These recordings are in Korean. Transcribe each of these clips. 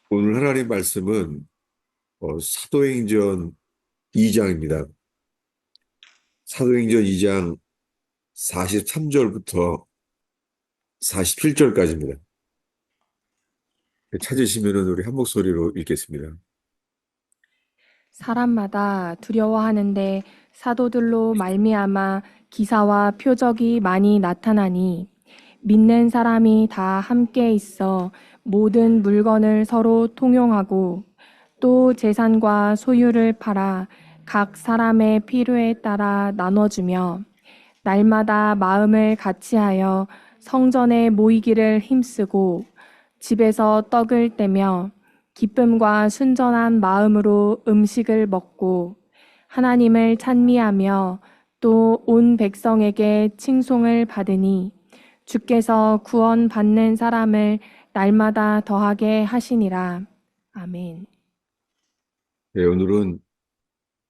오늘 하나님 말씀은 사도행전 2장입니다. 사도행전 2장 43절부터 47절까지입니다. 찾으시면 우리 한 목소리로 읽겠습니다. 사람마다 두려워하는데 사도들로 말미암아 기사와 표적이 많이 나타나니 믿는 사람이 다 함께 있어 모든 물건을 서로 통용하고 또 재산과 소유를 팔아 각 사람의 필요에 따라 나눠주며 날마다 마음을 같이하여 성전에 모이기를 힘쓰고 집에서 떡을 떼며 기쁨과 순전한 마음으로 음식을 먹고 하나님을 찬미하며 또 온 백성에게 칭송을 받으니 주께서 구원받는 사람을 날마다 더하게 하시니라. 아멘. 네, 오늘은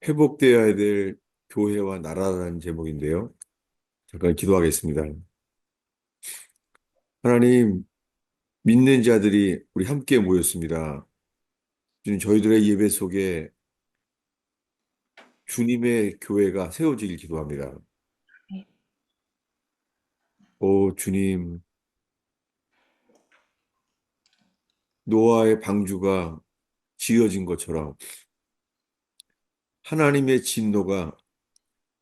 회복되어야 될 교회와 나라라는 제목인데요. 잠깐 기도하겠습니다. 하나님, 믿는 자들이 우리 함께 모였습니다. 주님, 저희들의 예배 속에 주님의 교회가 세워지길 기도합니다. 오, 주님, 노아의 방주가 지어진 것처럼 하나님의 진노가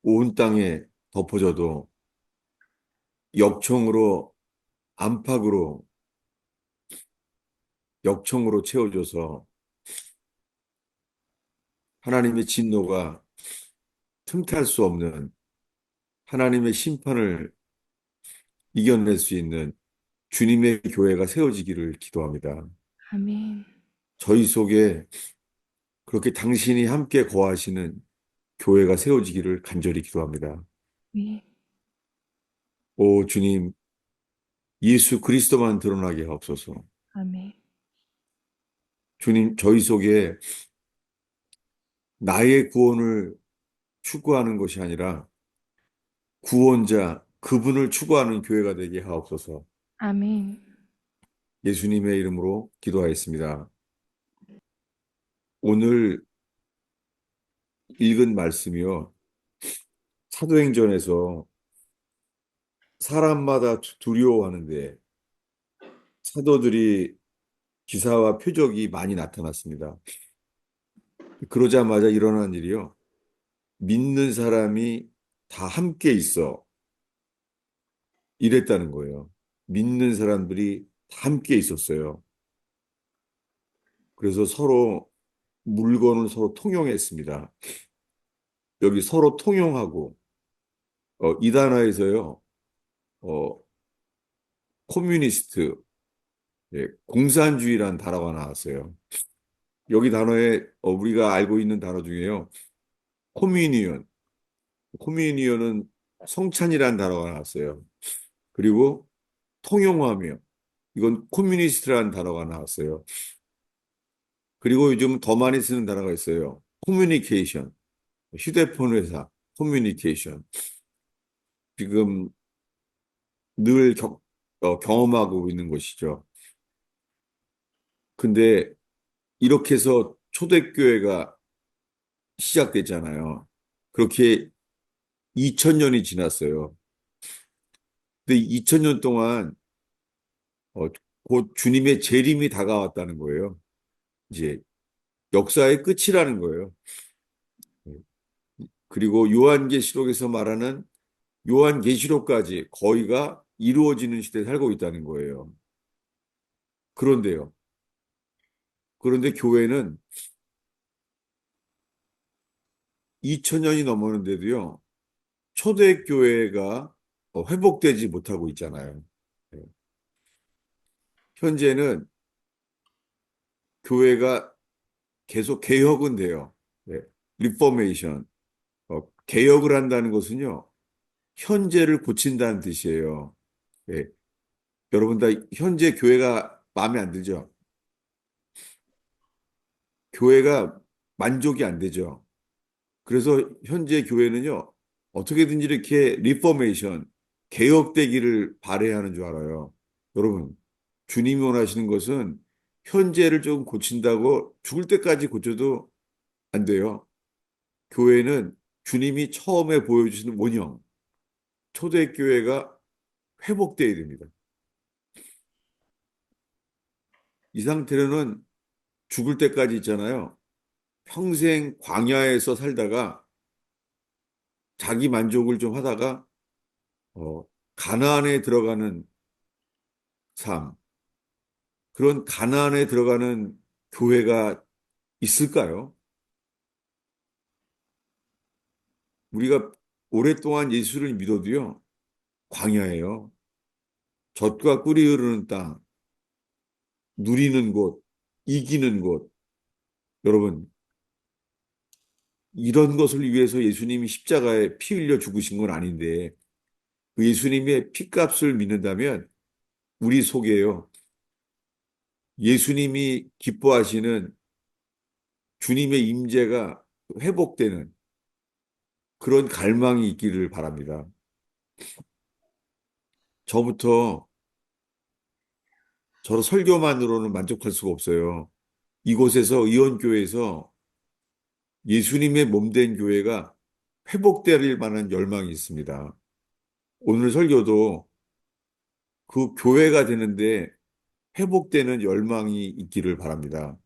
온 땅에 덮어져도 역청으로, 안팎으로, 역청으로 채워져서 하나님의 진노가 틈탈 수 없는 하나님의 심판을 이겨낼 수 있는 주님의 교회가 세워지기를 기도합니다. 아멘. 저희 속에 그렇게 당신이 함께 거하시는 교회가 세워지기를 간절히 기도합니다. 네. 오 주님, 예수 그리스도만 드러나게 하옵소서. 아멘. 주님, 저희 속에 나의 구원을 추구하는 것이 아니라 구원자, 그분을 추구하는 교회가 되게 하옵소서. 아멘. 예수님의 이름으로 기도하였습니다. 오늘 읽은 말씀이요. 사도행전에서 사람마다 두려워하는데 사도들이 기사와 표적이 많이 나타났습니다. 그러자마자 일어난 일이요. 믿는 사람이 다 함께 있어. 이랬다는 거예요. 믿는 사람들이 다 함께 있었어요. 그래서 서로 물건을 서로 통용했습니다. 여기 서로 통용하고 이 단어에서요. 어, 코뮤니스트, 예, 공산주의라는 단어가 나왔어요. 여기 단어에 우리가 알고 있는 단어 중에요. 코미니언, 코미니언은 성찬이라는 단어가 나왔어요. 그리고 통용하며 이건 코뮤니스트라는 단어가 나왔어요. 그리고 요즘 더 많이 쓰는 단어가 있어요. 커뮤니케이션, 휴대폰 회사, 커뮤니케이션. 지금 늘 경험하고 있는 것이죠. 근데 이렇게 해서 초대교회가 시작됐잖아요. 그렇게 2000년이 지났어요. 근데 2000년 동안 어, 곧 주님의 재림이 다가왔다는 거예요. 이제 역사의 끝이라는 거예요. 그리고 요한계시록에서 말하는 요한계시록까지 거의가 이루어지는 시대에 살고 있다는 거예요. 그런데요. 그런데 교회는 2000년이 넘었는데도요. 초대교회가 회복되지 못하고 있잖아요. 네. 현재는 교회가 계속 개혁은 돼요. 네. 리포메이션. 개혁을 한다는 것은요. 현재를 고친다는 뜻이에요. 네. 여러분 다 현재 교회가 마음에 안 들죠? 교회가 만족이 안 되죠. 그래서 현재 교회는요, 어떻게든지 이렇게 리포메이션, 개혁되기를 바라야 하는 줄 알아요. 여러분, 주님이 원하시는 것은 현재를 좀 고친다고 죽을 때까지 고쳐도 안 돼요. 교회는 주님이 처음에 보여주시는 원형, 초대교회가 회복돼야 됩니다. 이 상태로는 죽을 때까지 있잖아요. 평생 광야에서 살다가 자기 만족을 좀 하다가 어, 가나안에 들어가는 삶, 그런 가나안에 들어가는 교회가 있을까요? 우리가 오랫동안 예수를 믿어도요, 광야예요. 젖과 꿀이 흐르는 땅, 누리는 곳, 이기는 곳. 여러분, 이런 것을 위해서 예수님이 십자가에 피 흘려 죽으신 건 아닌데, 그 예수님의 피값을 믿는다면 우리 속에요. 예수님이 기뻐하시는 주님의 임재가 회복되는 그런 갈망이 있기를 바랍니다. 저부터 저로 설교만으로는 만족할 수가 없어요. 이곳에서 의원교회에서 예수님의 몸된 교회가 회복될 만한 열망이 있습니다. 오늘 설교도 그 교회가 되는데 회복되는 열망이 있기를 바랍니다.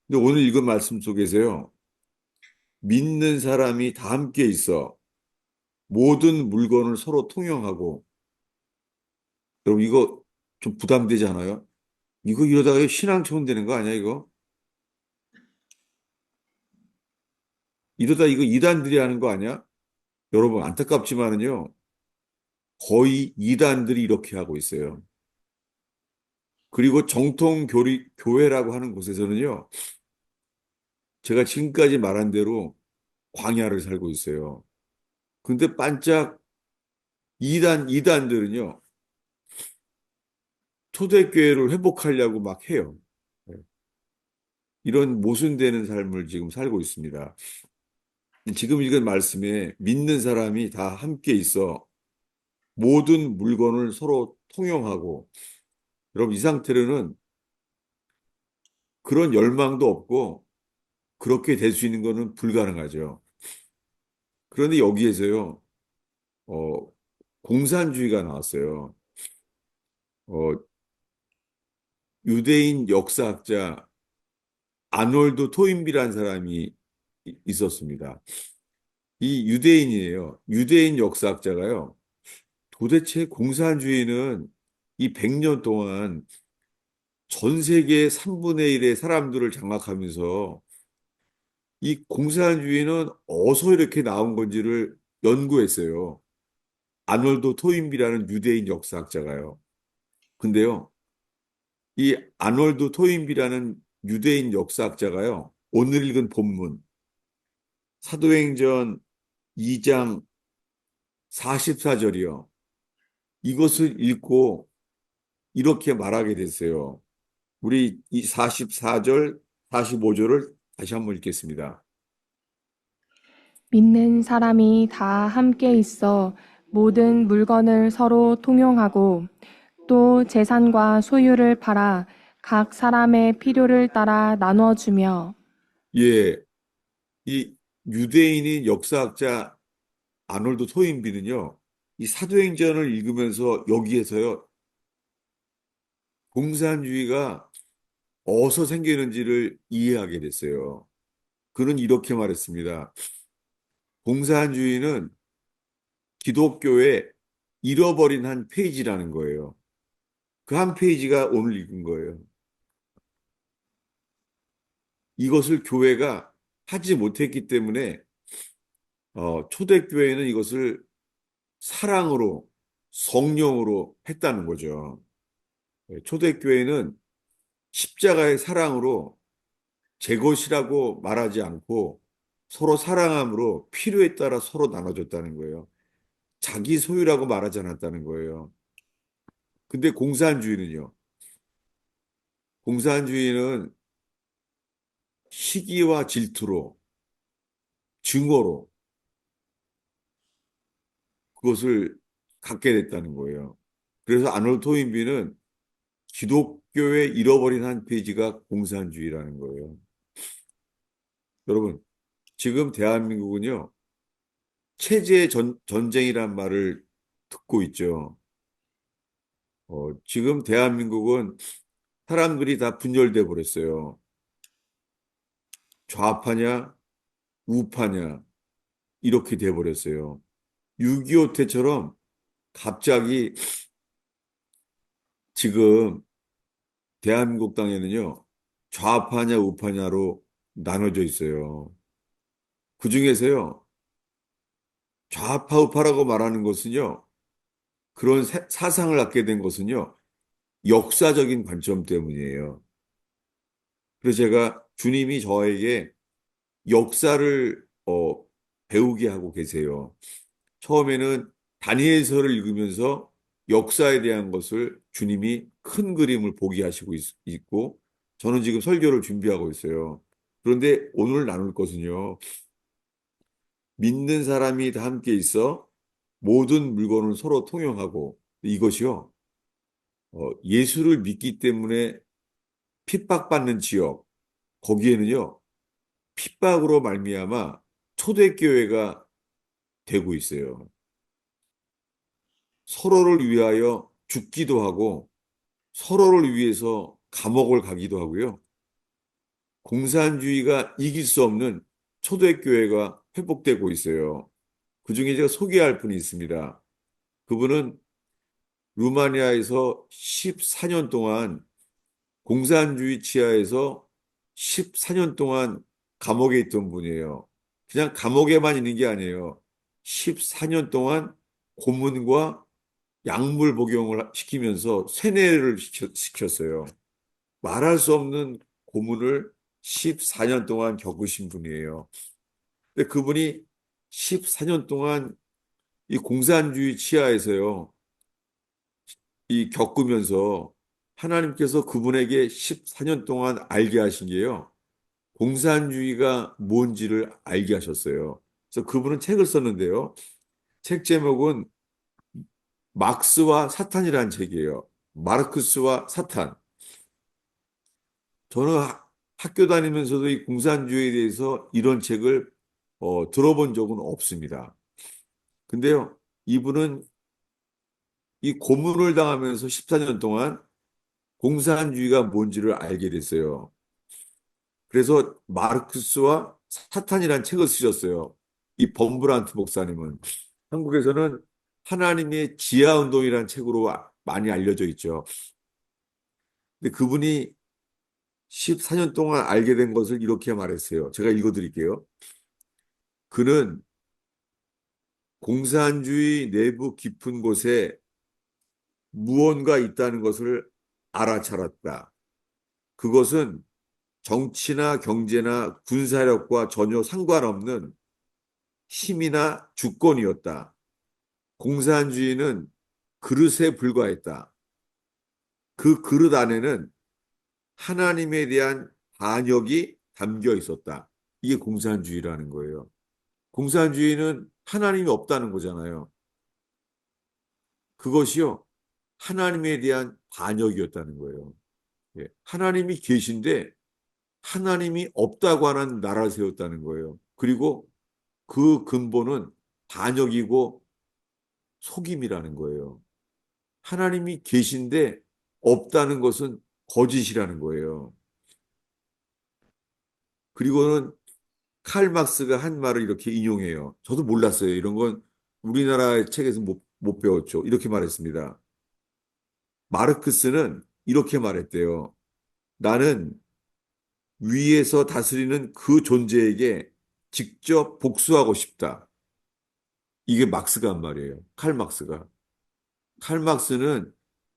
근데 오늘 읽은 말씀 속에서요, 믿는 사람이 다 함께 있어 모든 물건을 서로 통용하고, 여러분 이거 좀 부담되지 않아요? 이거 이러다가 신앙 처분되는 거 아니야, 이거? 이러다 이거 이단들이 하는 거 아니야? 여러분 안타깝지만은요, 거의 이단들이 이렇게 하고 있어요. 그리고 정통 교회라고 하는 곳에서는요, 제가 지금까지 말한 대로 광야를 살고 있어요. 근데 반짝 이단들은요, 초대교회를 회복하려고 막 해요. 네. 이런 모순되는 삶을 지금 살고 있습니다. 지금 읽은 말씀에 믿는 사람이 다 함께 있어 모든 물건을 서로 통용하고, 여러분 이 상태로는 그런 열망도 없고 그렇게 될 수 있는 거는 불가능하죠. 그런데 여기에서요, 어, 공산주의가 나왔어요. 어, 유대인 역사학자 아놀드 토인비라는 사람이 있었습니다. 이 유대인이에요. 유대인 역사학자가요. 도대체 공산주의는 이 100년 동안 전 세계 3분의 1의 사람들을 장악하면서 이 공산주의는 어디서 이렇게 나온 건지를 연구했어요. 아놀드 토인비라는 유대인 역사학자가요. 근데요, 이 아놀드 토인비라는 유대인 역사학자가요, 오늘 읽은 본문, 사도행전 2장 44절이요. 이것을 읽고 이렇게 말하게 됐어요. 우리 이 44절, 45절을 다시 한번 읽겠습니다. 믿는 사람이 다 함께 있어 모든 물건을 서로 통용하고 또 재산과 소유를 팔아 각 사람의 필요를 따라 나눠주며 예, 이 유대인인 역사학자 아놀드 토인비는요, 이 사도행전을 읽으면서 여기에서요, 공산주의가 어디서 생기는지를 이해하게 됐어요. 그는 이렇게 말했습니다. 공산주의는 기독교의 잃어버린 한 페이지라는 거예요. 그 한 페이지가 오늘 읽은 거예요. 이것을 교회가 하지 못했기 때문에 초대교회는 이것을 사랑으로, 성령으로 했다는 거죠. 초대교회는 십자가의 사랑으로 제 것이라고 말하지 않고 서로 사랑함으로 필요에 따라 서로 나눠줬다는 거예요. 자기 소유라고 말하지 않았다는 거예요. 근데 공산주의는요. 공산주의는 시기와 질투로, 증오로 그것을 갖게 됐다는 거예요. 그래서 아놀드 토인비는 기독교의 잃어버린 한 페이지가 공산주의라는 거예요. 여러분, 지금 대한민국은요, 전쟁이란 말을 듣고 있죠. 지금 대한민국은 사람들이 다 분열돼 버렸어요. 좌파냐, 우파냐, 이렇게 돼 버렸어요. 6.25 때처럼 갑자기 지금 대한민국 땅에는요, 좌파냐, 우파냐로 나눠져 있어요. 그 중에서요, 좌파, 우파라고 말하는 것은요, 그런 사상을 갖게 된 것은요, 역사적인 관점 때문이에요. 그래서 제가 주님이 저에게 역사를 배우게 하고 계세요. 처음에는 다니엘서를 읽으면서 역사에 대한 것을 주님이 큰 그림을 보게 하시고 있고, 저는 지금 설교를 준비하고 있어요. 그런데 오늘 나눌 것은요, 믿는 사람이 다 함께 있어 모든 물건을 서로 통용하고, 이것이요, 예수를 믿기 때문에 핍박받는 지역, 거기에는요, 핍박으로 말미암아 초대교회가 되고 있어요. 서로를 위하여 죽기도 하고 서로를 위해서 감옥을 가기도 하고요. 공산주의가 이길 수 없는 초대교회가 회복되고 있어요. 그중에 제가 소개할 분이 있습니다. 그분은 루마니아에서 14년 동안 공산주의 치하에서 14년 동안 감옥에 있던 분이에요. 그냥 감옥에만 있는 게 아니에요. 14년 동안 고문과 약물 복용을 시키면서 세뇌를 시켰어요. 말할 수 없는 고문을 14년 동안 겪으신 분이에요. 근데 그분이 14년 동안 이 공산주의 치하에서요, 이 겪으면서 하나님께서 그분에게 14년 동안 알게 하신 게요, 공산주의가 뭔지를 알게 하셨어요. 그래서 그분은 책을 썼는데요. 책 제목은 막스와 사탄이라는 책이에요. 마르크스와 사탄. 저는 학교 다니면서도 이 공산주의에 대해서 이런 책을 들어본 적은 없습니다. 근데요, 이분은 이 고문을 당하면서 14년 동안 공산주의가 뭔지를 알게 됐어요. 그래서 마르크스와 사탄이라는 책을 쓰셨어요. 이 범브란트 목사님은. 한국에서는 하나님의 지하운동이라는 책으로 많이 알려져 있죠. 근데 그분이 14년 동안 알게 된 것을 이렇게 말했어요. 제가 읽어드릴게요. 그는 공산주의 내부 깊은 곳에 무언가 있다는 것을 알아차렸다. 그것은 정치나 경제나 군사력과 전혀 상관없는 힘이나 주권이었다. 공산주의는 그릇에 불과했다. 그 그릇 안에는 하나님에 대한 반역이 담겨 있었다. 이게 공산주의라는 거예요. 공산주의는 하나님이 없다는 거잖아요. 그것이요, 하나님에 대한 반역이었다는 거예요. 예, 하나님이 계신데 하나님이 없다고 하는 나라를 세웠다는 거예요. 그리고 그 근본은 반역이고 속임이라는 거예요. 하나님이 계신데 없다는 것은 거짓이라는 거예요. 그리고는 칼 막스가 한 말을 이렇게 인용해요. 저도 몰랐어요. 이런 건 우리나라 책에서 못 배웠죠. 이렇게 말했습니다. 마르크스는 이렇게 말했대요. 나는 위에서 다스리는 그 존재에게 직접 복수하고 싶다. 이게 막스가 한 말이에요. 칼 막스가. 칼 막스는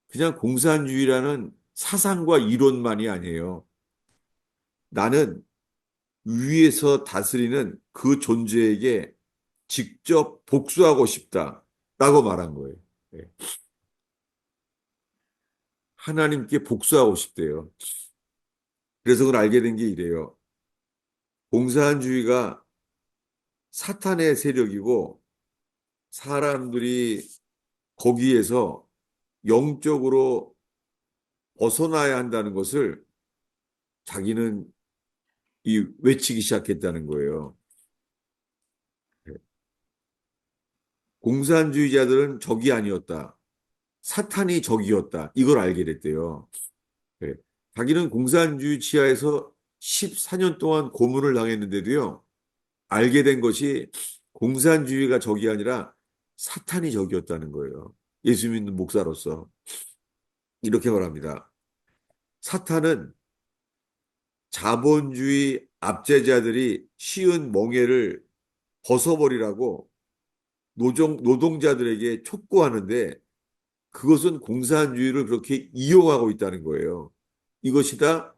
그냥 공산주의라는 사상과 이론만이 아니에요. 나는 위에서 다스리는 그 존재에게 직접 복수하고 싶다라고 말한 거예요. 예. 하나님께 복수하고 싶대요. 그래서 그걸 알게 된 게 이래요. 공산주의가 사탄의 세력이고 사람들이 거기에서 영적으로 벗어나야 한다는 것을 자기는 이 외치기 시작했다는 거예요. 공산주의자들은 적이 아니었다. 사탄이 적이었다. 이걸 알게 됐대요. 네. 자기는 공산주의 치하에서 14년 동안 고문을 당했는데도요. 알게 된 것이 공산주의가 적이 아니라 사탄이 적이었다는 거예요. 예수 믿는 목사로서 이렇게 말합니다. 사탄은 자본주의 압제자들이 씌운 멍에를 벗어버리라고 노동자들에게 촉구하는데 그것은 공산주의를 그렇게 이용하고 있다는 거예요. 이것이 다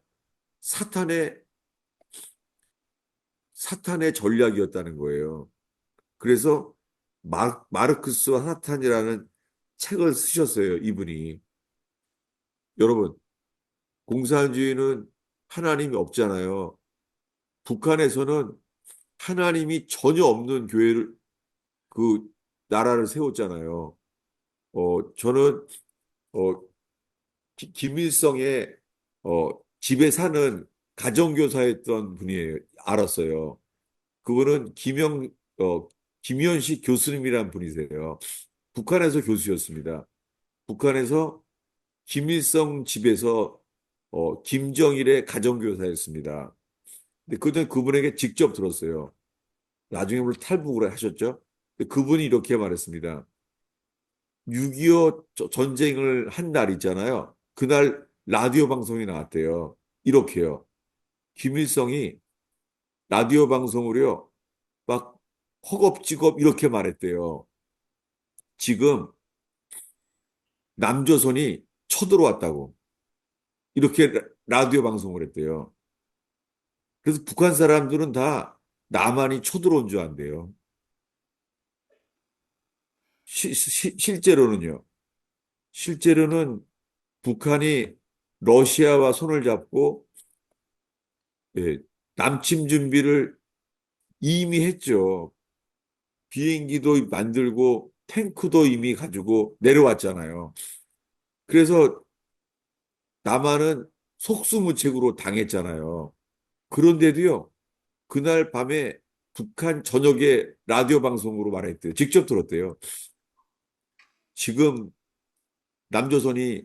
사탄의, 사탄의 전략이었다는 거예요. 그래서 마르크스와 사탄이라는 책을 쓰셨어요, 이분이. 여러분, 공산주의는 하나님이 없잖아요. 북한에서는 하나님이 전혀 없는 교회를, 그 나라를 세웠잖아요. 저는, 어, 김일성의, 어, 집에 사는 가정교사였던 분이에요. 알았어요. 그분은 김현식 교수님이란 분이세요. 북한에서 교수였습니다. 북한에서 김일성 집에서 김정일의 가정교사였습니다. 근데 그때 그분에게 직접 들었어요. 나중에 물론 탈북을 하셨죠. 근데 그분이 이렇게 말했습니다. 6.25 전쟁을 한 날 있잖아요. 그날 라디오 방송이 나왔대요. 이렇게요. 김일성이 라디오 방송으로요. 막 허겁지겁 이렇게 말했대요. 지금 남조선이 쳐들어왔다고. 이렇게 라디오 방송을 했대요. 그래서 북한 사람들은 다 남한이 쳐들어온 줄 안대요. 실제로는요. 실제로는 북한이 러시아와 손을 잡고 예, 남침 준비를 이미 했죠. 비행기도 만들고 탱크도 이미 가지고 내려왔잖아요. 그래서 남한은 속수무책으로 당했잖아요. 그런데도요, 그날 밤에 북한 저녁에 라디오 방송으로 말했대요. 직접 들었대요. 지금 남조선이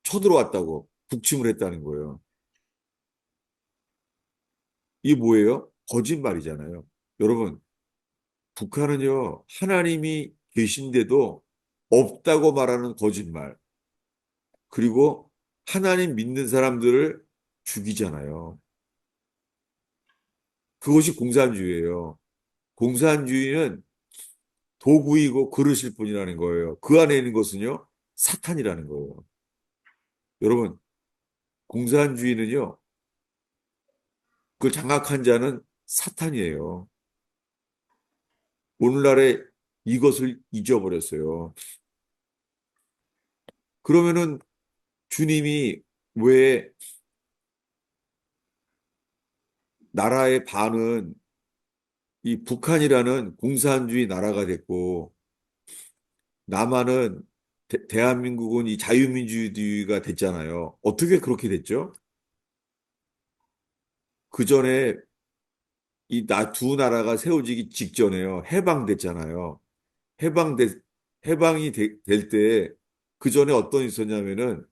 쳐들어왔다고 북침을 했다는 거예요. 이게 뭐예요? 거짓말이잖아요. 여러분, 북한은요, 하나님이 계신데도 없다고 말하는 거짓말. 그리고 하나님 믿는 사람들을 죽이잖아요. 그것이 공산주의예요. 공산주의는 도구이고 그릇일 뿐이라는 거예요. 그 안에 있는 것은요, 사탄이라는 거예요. 여러분, 공산주의는요, 그걸 장악한 자는 사탄이에요. 오늘날에 이것을 잊어버렸어요. 그러면은 주님이 왜 나라의 반은 이 북한이라는 공산주의 나라가 됐고 남한은 대한민국은 이 자유민주주의가 됐잖아요. 어떻게 그렇게 됐죠? 그 전에 이 두 나라가 세워지기 직전에요. 해방됐잖아요. 해방돼, 해방이 될 때, 그 전에 어떤 일이 있었냐면은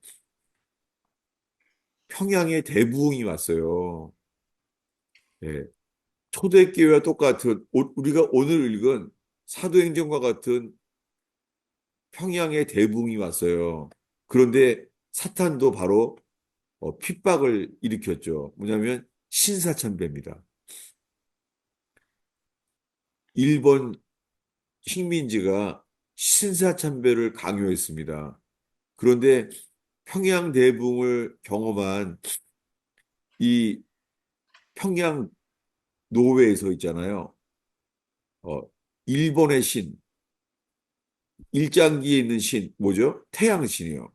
평양에 대부흥이 왔어요. 예. 초대교회와 똑같은, 우리가 오늘 읽은 사도행전과 같은 평양에 대부흥이 왔어요. 그런데 사탄도 바로 핍박을 일으켰죠. 뭐냐면 신사참배입니다. 일본 식민지가 신사참배를 강요했습니다. 그런데 평양 대붕을 경험한 이 평양 노회에서 있잖아요. 어, 일본의 신, 일장기에 있는 신, 뭐죠? 태양신이요.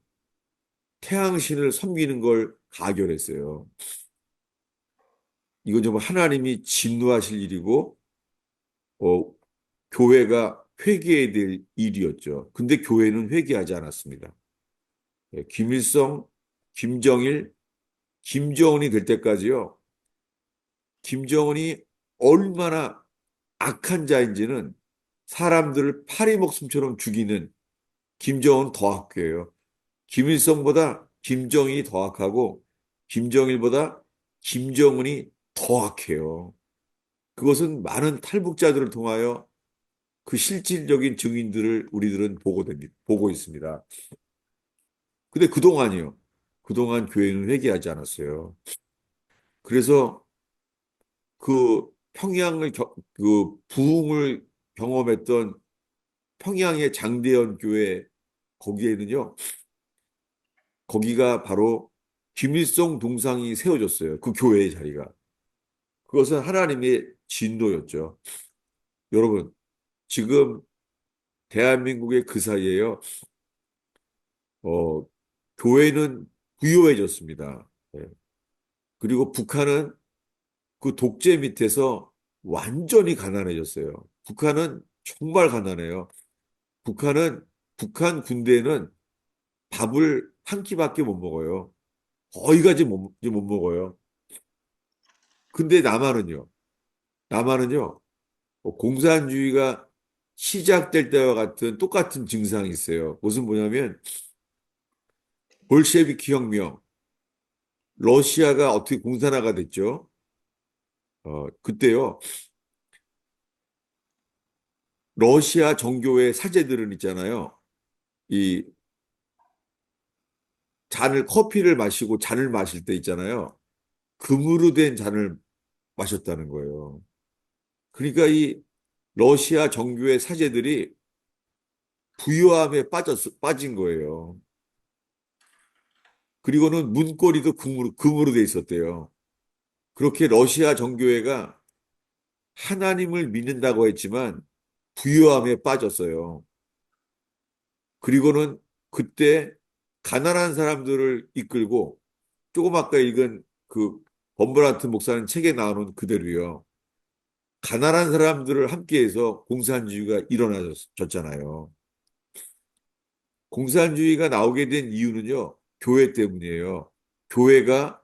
태양신을 섬기는 걸 가결했어요. 이건 정말 하나님이 진노하실 일이고, 어, 교회가 회개해야 될 일이었죠. 근데 교회는 회개하지 않았습니다. 예, 김일성 김정일, 김정은이 될 때까지요. 김정은이 얼마나 악한 자인지는 사람들을 파리 목숨처럼 죽이는 김정은 더 악해요. 김일성보다 김정일이 더 악하고 김정일보다 김정은이 더 악해요. 그것은 많은 탈북자들을 통하여 그 실질적인 증인들을 우리들은 보고 있습니다. 근데 그동안이요. 그동안 교회는 회개하지 않았어요. 그래서 그 그 부흥을 경험했던 평양의 장대현 교회 거기에는요. 거기가 바로 김일성 동상이 세워졌어요. 그 교회의 자리가. 그것은 하나님의 진노였죠. 여러분, 지금 대한민국의 그 사이에요. 어, 교회는 부유해졌습니다. 예. 그리고 북한은 그 독재 밑에서 완전히 가난해졌어요. 북한은 정말 가난해요. 북한은, 북한 군대는 밥을 한 끼밖에 못 먹어요. 거의까지 못 먹어요. 근데 남한은요. 남한은요. 공산주의가 시작될 때와 같은 똑같은 증상이 있어요. 무슨 뭐냐면 볼셰비키 혁명, 러시아가 어떻게 공산화가 됐죠? 그때요. 러시아 정교회 사제들은 있잖아요. 이 커피를 마시고 잔을 마실 때 있잖아요. 금으로 된 잔을 마셨다는 거예요. 그러니까 이 러시아 정교회 사제들이 부유함에 빠진 거예요. 그리고는 문고리도 금으로 돼 있었대요. 그렇게 러시아 정교회가 하나님을 믿는다고 했지만 부유함에 빠졌어요. 그리고는 그때 가난한 사람들을 이끌고 조금 아까 읽은 그 범브라트 목사는 책에 나오는 그대로요. 가난한 사람들을 함께해서 공산주의가 일어나졌잖아요. 공산주의가 나오게 된 이유는요. 교회 때문이에요. 교회가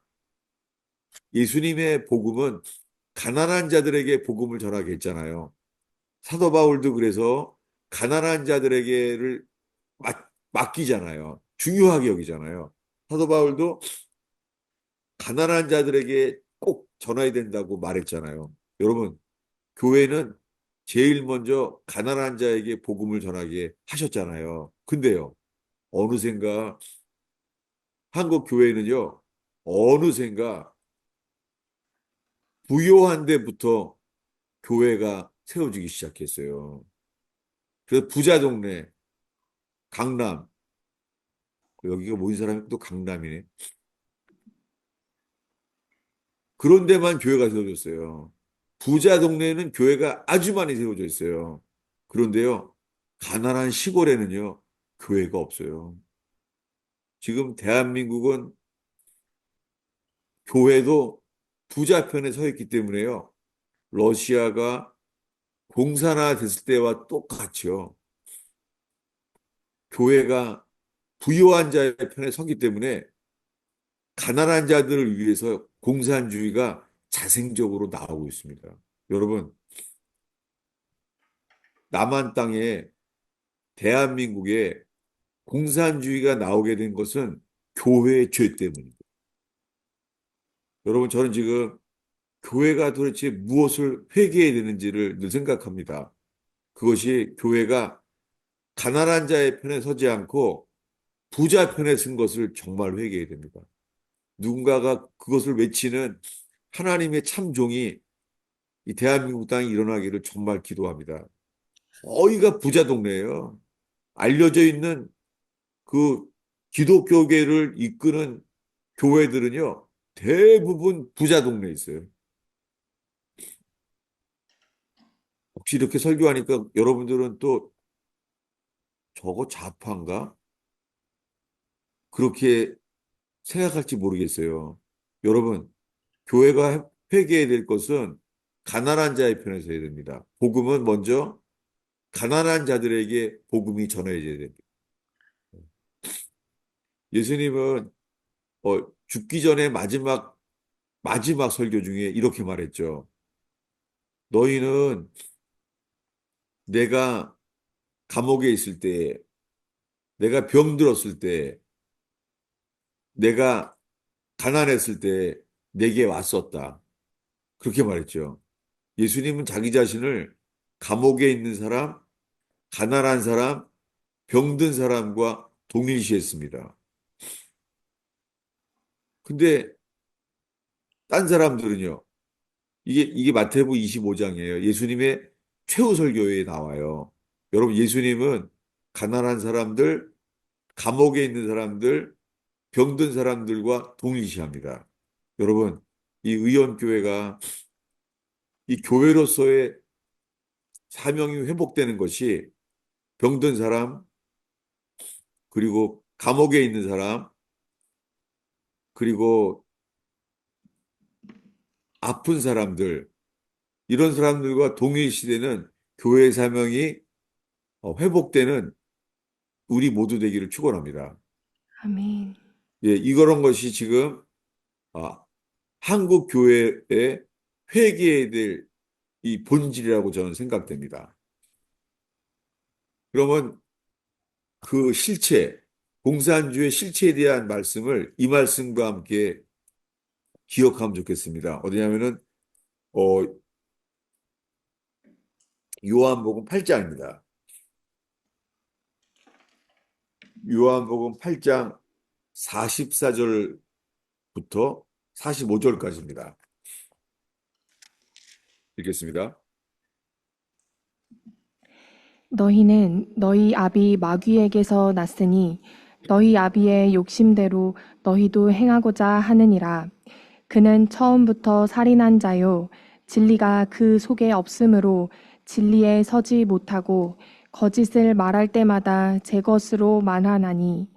예수님의 복음은 가난한 자들에게 복음을 전하게 했잖아요. 사도 바울도 그래서 가난한 자들에게를 맡기잖아요. 중요하게 여기잖아요. 사도 바울도 가난한 자들에게 꼭 전해야 된다고 말했잖아요. 여러분, 교회는 제일 먼저 가난한 자에게 복음을 전하게 하셨잖아요. 근데요, 어느샌가 한국 교회는요, 어느샌가 부요한 데부터 교회가 세워지기 시작했어요. 그래서 부자 동네, 강남, 여기가 모인 사람이 또 강남이네. 그런 데만 교회가 세워졌어요. 부자 동네에는 교회가 아주 많이 세워져 있어요. 그런데요, 가난한 시골에는요, 교회가 없어요. 지금 대한민국은 교회도 부자 편에 서 있기 때문에요. 러시아가 공산화 됐을 때와 똑같이요. 교회가 부유한 자의 편에 서기 때문에 가난한 자들을 위해서 공산주의가 자생적으로 나오고 있습니다. 여러분, 남한 땅에 대한민국에 공산주의가 나오게 된 것은 교회의 죄 때문입니다. 여러분, 저는 지금 교회가 도대체 무엇을 회개해야 되는지를 늘 생각합니다. 그것이 교회가 가난한 자의 편에 서지 않고 부자 편에 쓴 것을 정말 회개해야 됩니다. 누군가가 그것을 외치는 하나님의 참종이 이 대한민국 땅에 일어나기를 정말 기도합니다. 거의가 부자 동네예요. 알려져 있는 그 기독교계를 이끄는 교회들은요, 대부분 부자 동네에 있어요. 혹시 이렇게 설교하니까 여러분들은 또 저거 좌파인가? 그렇게 생각할지 모르겠어요. 여러분, 교회가 회개해야 될 것은 가난한 자의 편에 서야 됩니다. 복음은 먼저 가난한 자들에게 복음이 전해져야 됩니다. 예수님은 죽기 전에 마지막 설교 중에 이렇게 말했죠. 너희는 내가 감옥에 있을 때, 내가 병들었을 때, 내가 가난했을 때 내게 왔었다. 그렇게 말했죠. 예수님은 자기 자신을 감옥에 있는 사람, 가난한 사람, 병든 사람과 동일시했습니다. 근데 딴 사람들은요. 이게 마태복음 25장이에요. 예수님의 최후 설교에 나와요. 여러분, 예수님은 가난한 사람들, 감옥에 있는 사람들, 병든 사람들과 동일시합니다. 여러분, 이 의원교회가 이 교회로서의 사명이 회복되는 것이 병든 사람, 그리고 감옥에 있는 사람, 그리고 아픈 사람들, 이런 사람들과 동일시되는 교회의 사명이 회복되는 우리 모두 되기를 축원합니다. 아멘. 예, 이런 것이 지금 아, 한국 교회의 회개해야 될 이 본질이라고 저는 생각됩니다. 그러면 그 실체, 공산주의 실체에 대한 말씀을 이 말씀과 함께 기억하면 좋겠습니다. 어디냐면은 어, 요한복음 8장입니다. 요한복음 8장 44절부터 45절까지입니다. 읽겠습니다. 너희는 너희 아비 마귀에게서 났으니 너희 아비의 욕심대로 너희도 행하고자 하느니라. 그는 처음부터 살인한 자요 진리가 그 속에 없으므로 진리에 서지 못하고 거짓을 말할 때마다 제 것으로 말하나니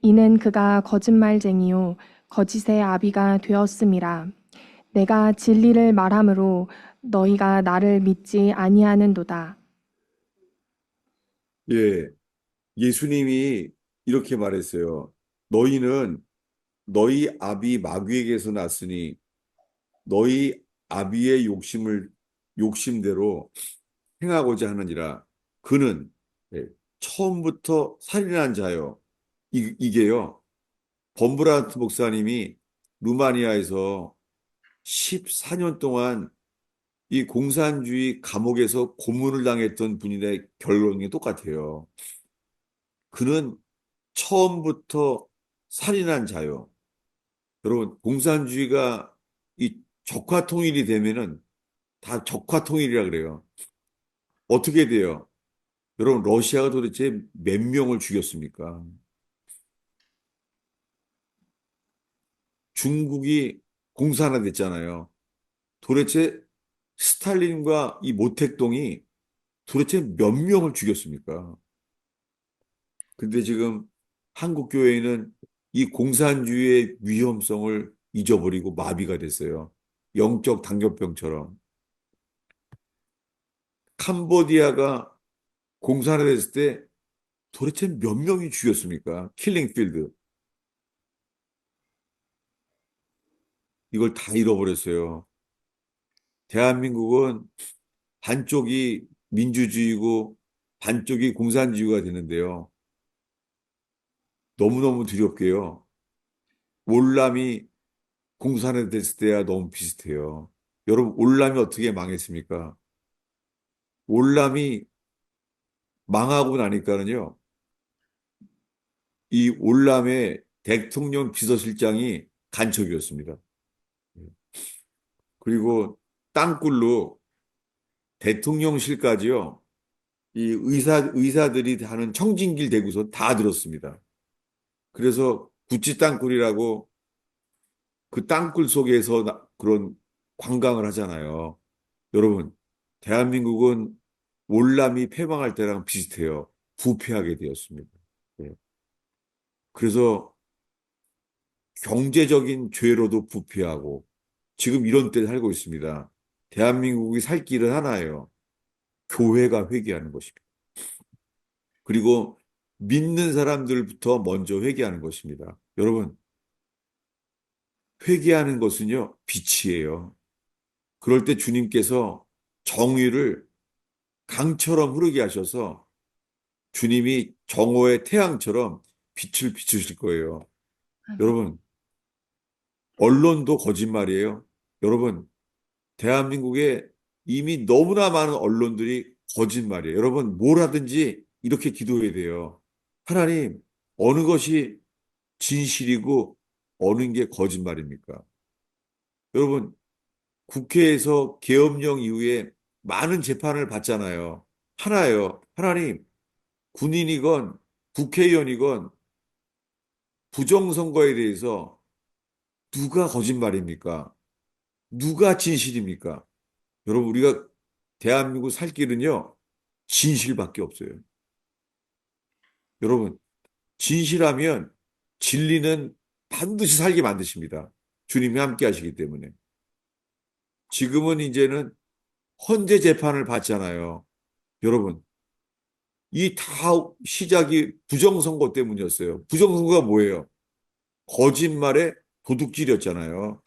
이는 그가 거짓말쟁이요 거짓의 아비가 되었음이라. 내가 진리를 말함으로 너희가 나를 믿지 아니하는도다. 예, 예수님이 이렇게 말했어요. 너희는 너희 아비 마귀에게서 났으니 너희 아비의 욕심대로 행하고자 하느니라. 그는 예, 처음부터 살인한 자요. 이게요. 범브란트 목사님이 루마니아에서 14년 동안 이 공산주의 감옥에서 고문을 당했던 분의 결론이 똑같아요. 그는 처음부터 살인한 자요. 여러분, 공산주의가 이 적화 통일이 되면은 다 적화 통일이라 그래요. 어떻게 돼요? 여러분, 러시아가 도대체 몇 명을 죽였습니까? 중국이 공산화됐잖아요. 도대체 스탈린과 이 모택동이 도대체 몇 명을 죽였습니까? 근데 지금 한국 교회는 이 공산주의의 위험성을 잊어버리고 마비가 됐어요. 영적 당뇨병처럼. 캄보디아가 공산화됐을 때 도대체 몇 명이 죽였습니까? 킬링필드. 이걸 다 잃어버렸어요. 대한민국은 반쪽이 민주주의고 반쪽이 공산주의가 되는데요. 너무너무 두렵게요. 월남이 공산화됐을 때야 너무 비슷해요. 여러분, 월남이 어떻게 망했습니까? 월남이 망하고 나니까는요, 이 월남의 대통령 비서실장이 간첩이었습니다. 그리고 땅굴로 대통령실까지요, 이 의사들이 하는 청진길 대구서 다 들었습니다. 그래서 구치 땅굴이라고 그 땅굴 속에서 그런 관광을 하잖아요. 여러분, 대한민국은 월남이 패망할 때랑 비슷해요. 부패하게 되었습니다. 예. 그래서 경제적인 죄로도 부패하고 지금 이런 때 살고 있습니다. 대한민국이 살 길은 하나예요. 교회가 회개하는 것입니다. 그리고 믿는 사람들부터 먼저 회개하는 것입니다. 여러분, 회개하는 것은요, 빛이에요. 그럴 때 주님께서 정의를 강처럼 흐르게 하셔서 주님이 정오의 태양처럼 빛을 비추실 거예요. 여러분, 언론도 거짓말이에요. 여러분, 대한민국에 이미 너무나 많은 언론들이 거짓말이에요. 여러분, 뭘 하든지 이렇게 기도해야 돼요. 하나님, 어느 것이 진실이고 어느 게 거짓말입니까? 여러분, 국회에서 계엄령 이후에 많은 재판을 받잖아요. 하나예요. 하나님, 군인이건 국회의원이건 부정선거에 대해서 누가 거짓말입니까? 누가 진실입니까? 여러분, 우리가 대한민국 살 길은요, 진실밖에 없어요. 여러분, 진실하면 진리는 반드시 살게 만드십니다. 주님이 함께 하시기 때문에. 지금은 이제는 헌재 재판을 받잖아요. 여러분, 이 다 시작이 부정선거 때문이었어요. 부정선거가 뭐예요? 거짓말의 도둑질이었잖아요.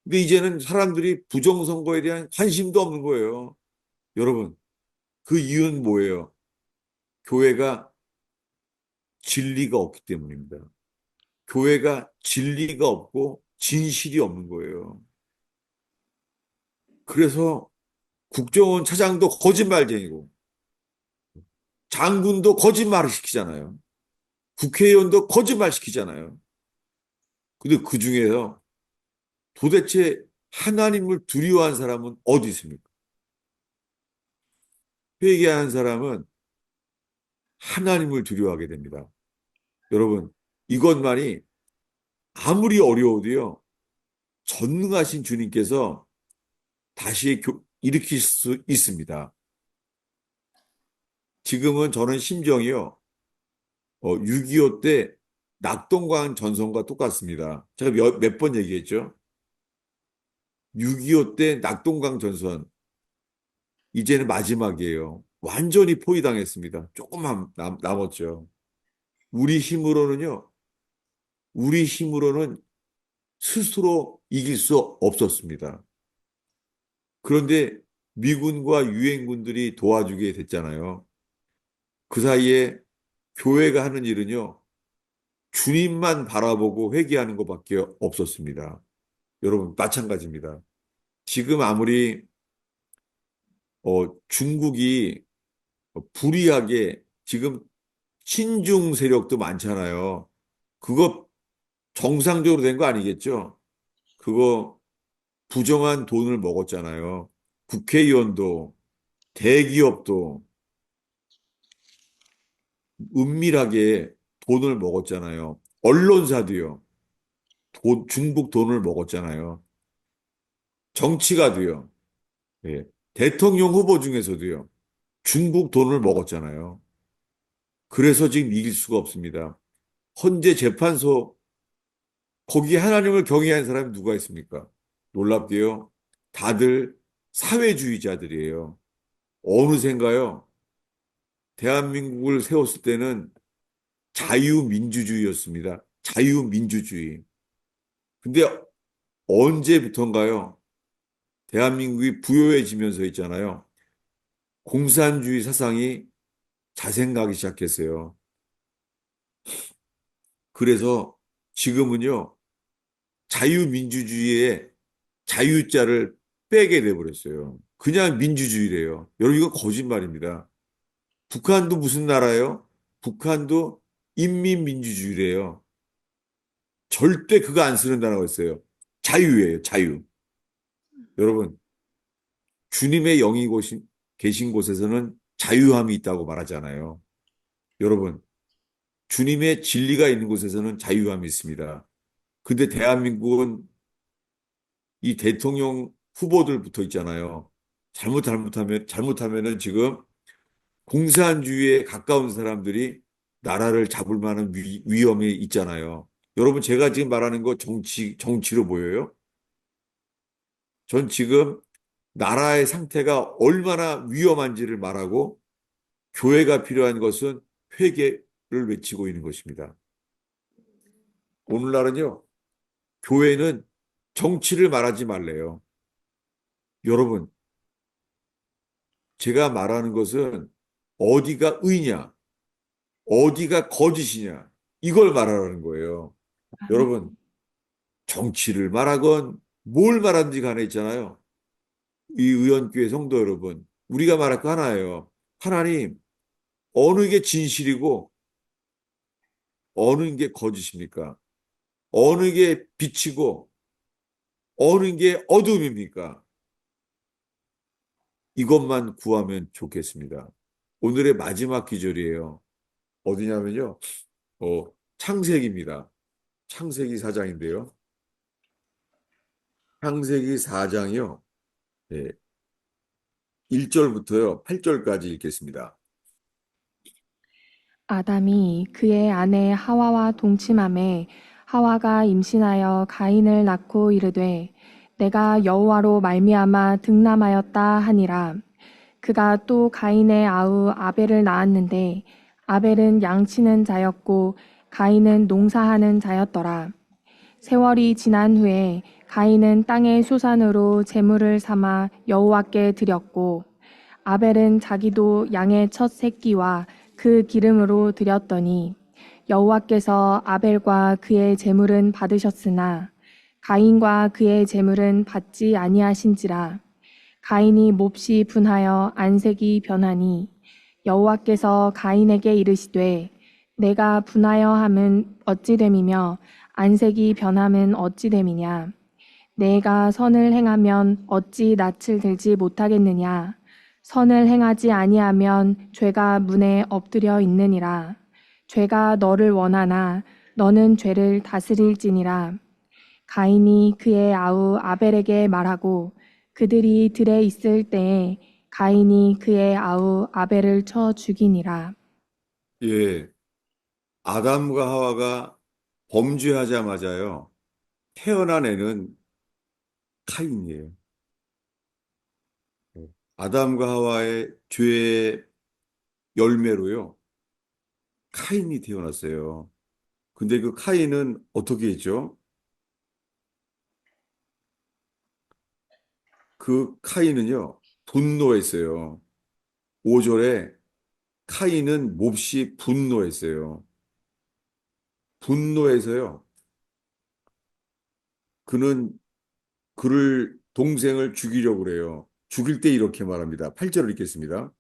근데 이제는 사람들이 부정선거에 대한 관심도 없는 거예요. 여러분, 그 이유는 뭐예요? 교회가 진리가 없기 때문입니다. 교회가 진리가 없고 진실이 없는 거예요. 그래서 국정원 차장도 거짓말쟁이고 장군도 거짓말을 시키잖아요. 국회의원도 거짓말 시키잖아요. 근데 그 중에서 도대체 하나님을 두려워하는 사람은 어디 있습니까? 회개하는 사람은 하나님을 두려워하게 됩니다. 여러분, 이것만이 아무리 어려워도요, 전능하신 주님께서 다시 일으킬 수 있습니다. 지금은 저는 심정이요, 6.25 때 낙동강 전선과 똑같습니다. 제가 몇 번 얘기했죠? 6.25 때 낙동강 전선, 이제는 마지막이에요. 완전히 포위당했습니다. 조금만 남았죠. 우리 힘으로는요, 우리 힘으로는 스스로 이길 수 없었습니다. 그런데 미군과 유엔군들이 도와주게 됐잖아요. 그 사이에 교회가 하는 일은요, 주님만 바라보고 회개하는 것밖에 없었습니다. 여러분, 마찬가지입니다. 지금 아무리 중국이 불의하게 지금 친중 세력도 많잖아요. 그거 정상적으로 된 거 아니겠죠? 그거 부정한 돈을 먹었잖아요. 국회의원도 대기업도 은밀하게 돈을 먹었잖아요. 언론사도요. 중국 돈을 먹었잖아요. 정치가도요. 예. 대통령 후보 중에서도요. 중국 돈을 먹었잖아요. 그래서 지금 이길 수가 없습니다. 헌재 재판소 거기에 하나님을 경외하는 사람이 누가 있습니까? 놀랍게요. 다들 사회주의자들이에요. 어느샌가요? 대한민국을 세웠을 때는 자유민주주의였습니다. 자유민주주의. 근데 언제부턴가요? 대한민국이 부유해지면서 있잖아요. 공산주의 사상이 자생하기 시작했어요. 그래서 지금은요, 자유민주주의의 자유자를 빼게 돼버렸어요. 그냥 민주주의래요. 여러분, 이거 거짓말입니다. 북한도 무슨 나라예요? 북한도 인민민주주의래요. 절대 그거 안 쓰는 나라가 있어요. 자유예요, 자유. 여러분, 주님의 영이 계신 곳에서는 자유함이 있다고 말하잖아요. 여러분, 주님의 진리가 있는 곳에서는 자유함이 있습니다. 근데 대한민국은 이 대통령 후보들 붙어 있잖아요. 잘못하면은 지금 공산주의에 가까운 사람들이 나라를 잡을 만한 위험이 있잖아요. 여러분, 제가 지금 말하는 거 정치로 보여요? 전 지금 나라의 상태가 얼마나 위험한지를 말하고 교회가 필요한 것은 회개를 외치고 있는 것입니다. 오늘날은요, 교회는 정치를 말하지 말래요. 여러분, 제가 말하는 것은 어디가 의냐, 어디가 거짓이냐, 이걸 말하라는 거예요. 여러분, 정치를 말하건 뭘 말하는지 간에 있잖아요. 이 의원교회 성도 여러분, 우리가 말할 거 하나예요. 하나님, 어느 게 진실이고 어느 게 거짓입니까? 어느 게 빛이고 어느 게 어둠입니까? 이것만 구하면 좋겠습니다. 오늘의 마지막 기절이에요. 어디냐면요. 창세기입니다. 창세기 4장인데요. 창세기 4장이요. 1절부터요. 8절까지 읽겠습니다. 아담이 그의 아내 하와와 동침하매 하와가 임신하여 가인을 낳고 이르되 내가 여호와로 말미암아 득남하였다 하니라. 그가 또 가인의 아우 아벨을 낳았는데 아벨은 양치는 자였고 가인은 농사하는 자였더라. 세월이 지난 후에 가인은 땅의 소산으로 제물을 삼아 여호와께 드렸고 아벨은 자기도 양의 첫 새끼와 그 기름으로 드렸더니 여호와께서 아벨과 그의 제물은 받으셨으나 가인과 그의 제물은 받지 아니하신지라. 가인이 몹시 분하여 안색이 변하니 여호와께서 가인에게 이르시되 내가 분하여 함은 어찌 됨이며 안색이 변함은 어찌 됨이냐. 내가 선을 행하면 어찌 낯을 들지 못하겠느냐. 선을 행하지 아니하면 죄가 문에 엎드려 있느니라. 죄가 너를 원하나 너는 죄를 다스릴지니라. 가인이 그의 아우 아벨에게 말하고 그들이 들에 있을 때에 가인이 그의 아우 아벨을 쳐 죽이니라. 예, 아담과 하와가 범죄하자마자요. 태어난 애는 카인이에요. 아담과 하와의 죄의 열매로요. 카인이 태어났어요. 근데 그 카인은 어떻게 했죠? 그 카인은요, 분노했어요. 5절에 카인은 몹시 분노했어요. 분노해서요, 그는 그를, 동생을 죽이려고 그래요. 죽일 때 이렇게 말합니다. 8절을 읽겠습니다.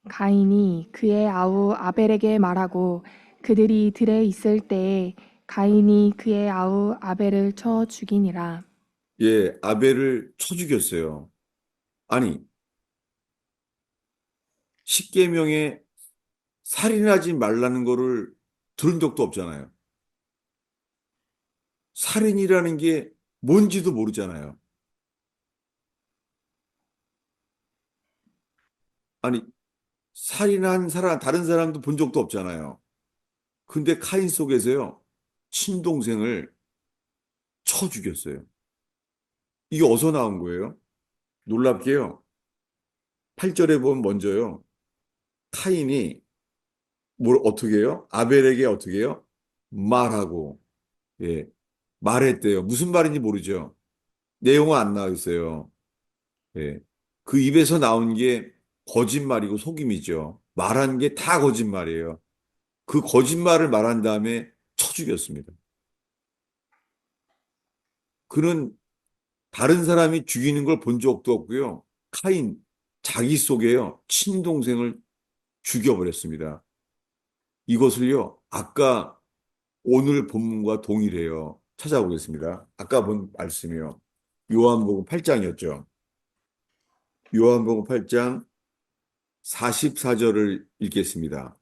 가인이 그의 아우 아벨에게 말하고 그들이 들에 있을 때에 가인이 그의 아우 아벨을 쳐 죽이니라. 예, 아벨을 쳐 죽였어요. 아니, 십계명에 살인하지 말라는 거를 들은 적도 없잖아요. 살인이라는 게 뭔지도 모르잖아요. 아니, 살인한 사람, 다른 사람도 본 적도 없잖아요. 근데 카인 속에서요, 친동생을 쳐 죽였어요. 이게 어디서 나온 거예요? 놀랍게요. 8절에 보면 먼저요, 카인이 뭘 어떻게 해요? 아벨에게 어떻게 해요? 말하고, 예, 말했대요. 무슨 말인지 모르죠. 내용은 안 나와 있어요. 예. 그 입에서 나온 게 거짓말이고 속임이죠. 말한 게 다 거짓말이에요. 그 거짓말을 말한 다음에 쳐 죽였습니다. 그는 다른 사람이 죽이는 걸 본 적도 없고요. 카인, 자기 속에요. 친동생을 죽여버렸습니다. 이것을요, 아까 오늘 본문과 동일해요. 찾아보겠습니다. 아까 본 말씀이요. 요한복음 8장이었죠. 요한복음 8장 44절을 읽겠습니다.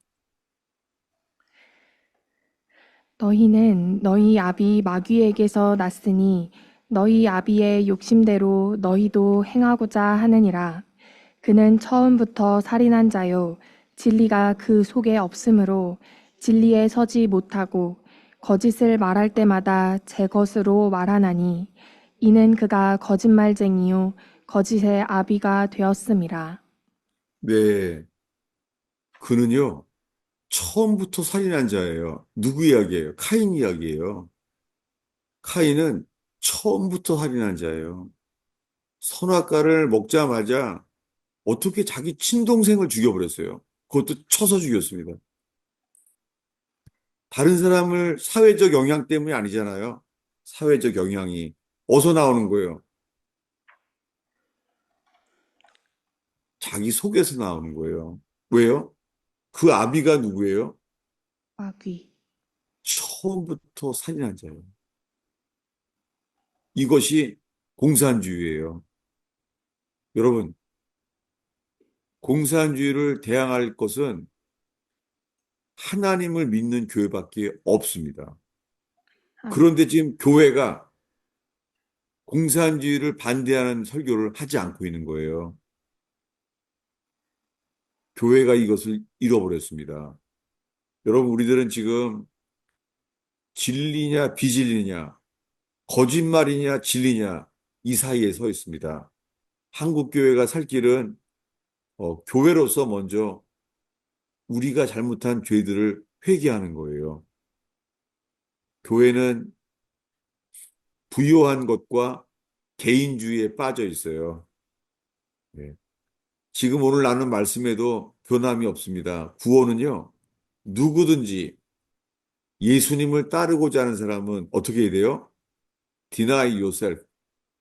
너희는 너희 아비 마귀에게서 났으니 너희 아비의 욕심대로 너희도 행하고자 하느니라. 그는 처음부터 살인한 자요 진리가 그 속에 없으므로 진리에 서지 못하고 거짓을 말할 때마다 제 것으로 말하나니 이는 그가 거짓말쟁이요 거짓의 아비가 되었음이라. 네, 그는요, 처음부터 살인한 자예요. 누구 이야기예요? 카인 이야기예요. 카인은 처음부터 살인한 자예요. 선악과를 먹자마자 어떻게 자기 친동생을 죽여버렸어요. 그것도 쳐서 죽였습니다. 다른 사람을 사회적 영향 때문이 아니잖아요. 사회적 영향이 어디서 나오는 거예요? 자기 속에서 나오는 거예요. 왜요? 그 아비가 누구예요? 마귀. 처음부터 살인한 자예요. 이것이 공산주의예요. 여러분, 공산주의를 대항할 것은 하나님을 믿는 교회밖에 없습니다. 아멘. 그런데 지금 교회가 공산주의를 반대하는 설교를 하지 않고 있는 거예요. 교회가 이것을 잃어버렸습니다. 여러분, 우리들은 지금 진리냐 비진리냐, 거짓말이냐 진리냐 이 사이에 서 있습니다. 한국 교회가 살 길은 교회로서 먼저 우리가 잘못한 죄들을 회개하는 거예요. 교회는 부요한 것과 개인주의에 빠져 있어요. 예. 지금 오늘 나눈 말씀에도 변함이 없습니다. 구원은요, 누구든지 예수님을 따르고자 하는 사람은 어떻게 해야 돼요? Deny yourself.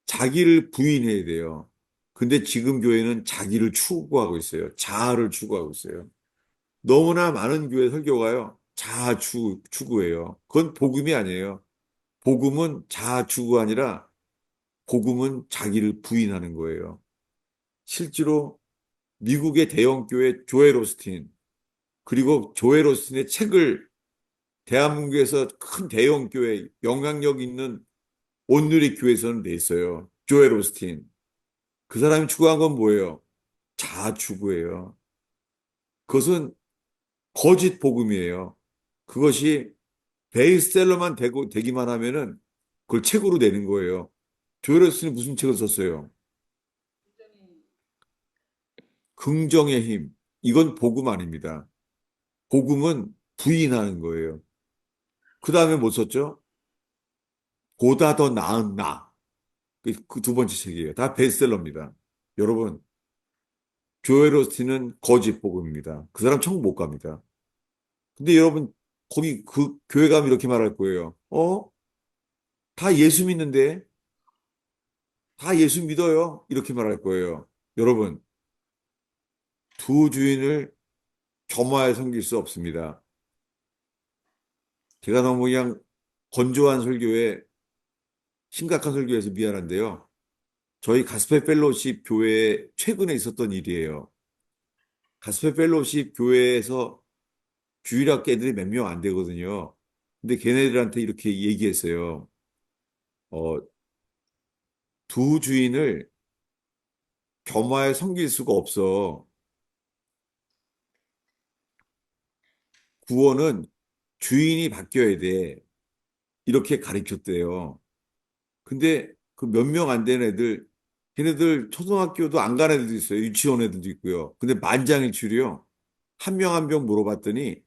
자기를 부인해야 돼요. 근데 지금 교회는 자기를 추구하고 있어요. 자아를 추구하고 있어요. 너무나 많은 교회 설교가요, 자아 추구해요. 그건 복음이 아니에요. 복음은 자아 추구가 아니라 복음은 자기를 부인하는 거예요. 실제로 미국의 대형교회 조엘 오스틴, 그리고 조엘 오스틴의 책을 대한민국에서 큰 대형교회, 영향력 있는 온누리 교회에서는 냈어요. 조엘 오스틴. 그 사람이 추구한 건 뭐예요? 자아 추구예요. 그것은 거짓 복음이에요. 그것이 베이스셀러만 되기만 하면은 그걸 책으로 내는 거예요. 조엘 오스틴이 무슨 책을 썼어요? 긍정의 힘. 이건 복음 아닙니다. 복음은 부인하는 거예요. 그 다음에 뭐 썼죠? 보다 더 나은 나. 그 두 번째 책이에요. 다 베스트셀러입니다. 여러분, 조엘 오스틴은 거짓 복음입니다. 그 사람 천국 못 갑니다. 근데 여러분, 거기 그 교회 가면 이렇게 말할 거예요. 다 예수 믿는데? 다 예수 믿어요? 이렇게 말할 거예요. 여러분, 두 주인을 겸하여 섬길 수 없습니다. 제가 너무 그냥 건조한 설교에 심각한 설교에서 미안한데요. 저희 가스펠 펠로우십 교회에 최근에 있었던 일이에요. 가스펠 펠로우십 교회에서 주일학교 애들이 몇 명 안 되거든요. 근데 걔네들한테 이렇게 얘기했어요. 어, 두 주인을 겸하여 섬길 수가 없어. 구원은 주인이 바뀌어야 돼. 이렇게 가르쳤대요. 근데 그 몇 명 안 되는 애들, 걔네들 초등학교도 안 간 애들도 있어요. 유치원 애들도 있고요. 근데 만장일치로요. 한 명 한 명 물어봤더니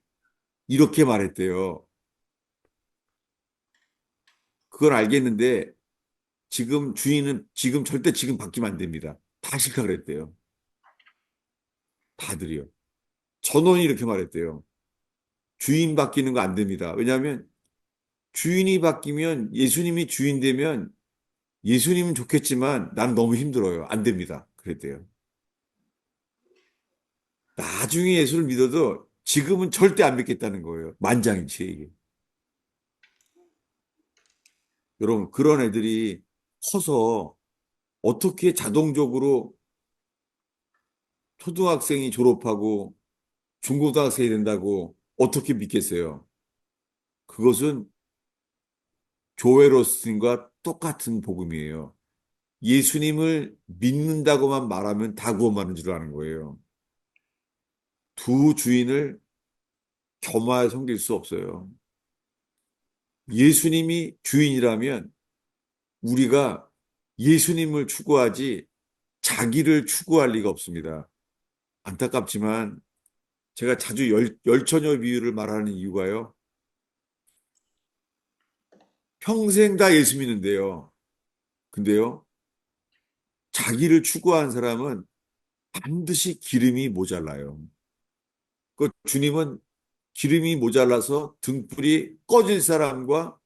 이렇게 말했대요. 그걸 알겠는데 지금 주인은 지금 절대 지금 바뀌면 안 됩니다. 다 싫다 그랬대요. 다들이요. 전원이 이렇게 말했대요. 주인 바뀌는 거 안 됩니다. 왜냐하면 주인이 바뀌면 예수님이 주인 되면 예수님은 좋겠지만 난 너무 힘들어요. 안 됩니다. 그랬대요. 나중에 예수를 믿어도 지금은 절대 안 믿겠다는 거예요. 만장일치에게. 여러분, 그런 애들이 커서 어떻게 자동적으로 초등학생이 졸업하고 중고등학생이 된다고 어떻게 믿겠어요? 그것은 조엘 오스틴과 똑같은 복음이에요. 예수님을 믿는다고만 말하면 다 구원받는 줄 아는 거예요. 두 주인을 겸하여 섬길 수 없어요. 예수님이 주인이라면 우리가 예수님을 추구하지 자기를 추구할 리가 없습니다. 안타깝지만 제가 자주 열처녀 비유를 말하는 이유가요. 평생 다 예수 믿는데요. 근데요, 자기를 추구한 사람은 반드시 기름이 모자라요. 그 주님은 기름이 모자라서 등불이 꺼질 사람과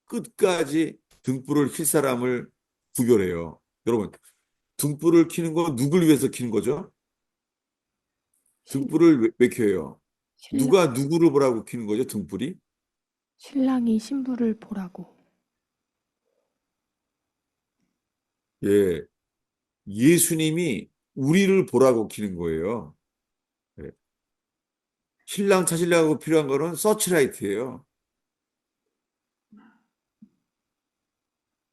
끝까지 등불을 킬 사람을 구별해요. 여러분, 등불을 켜는 건 누굴 위해서 켜는 거죠? 신, 등불을 왜 켜요? 신랑, 누가 누구를 보라고 켜는 거죠, 등불이? 신랑이 신부를 보라고. 예, 예수님이 우리를 보라고 켜는 거예요. 예. 신랑 찾으려고 필요한 거는 서치라이트예요.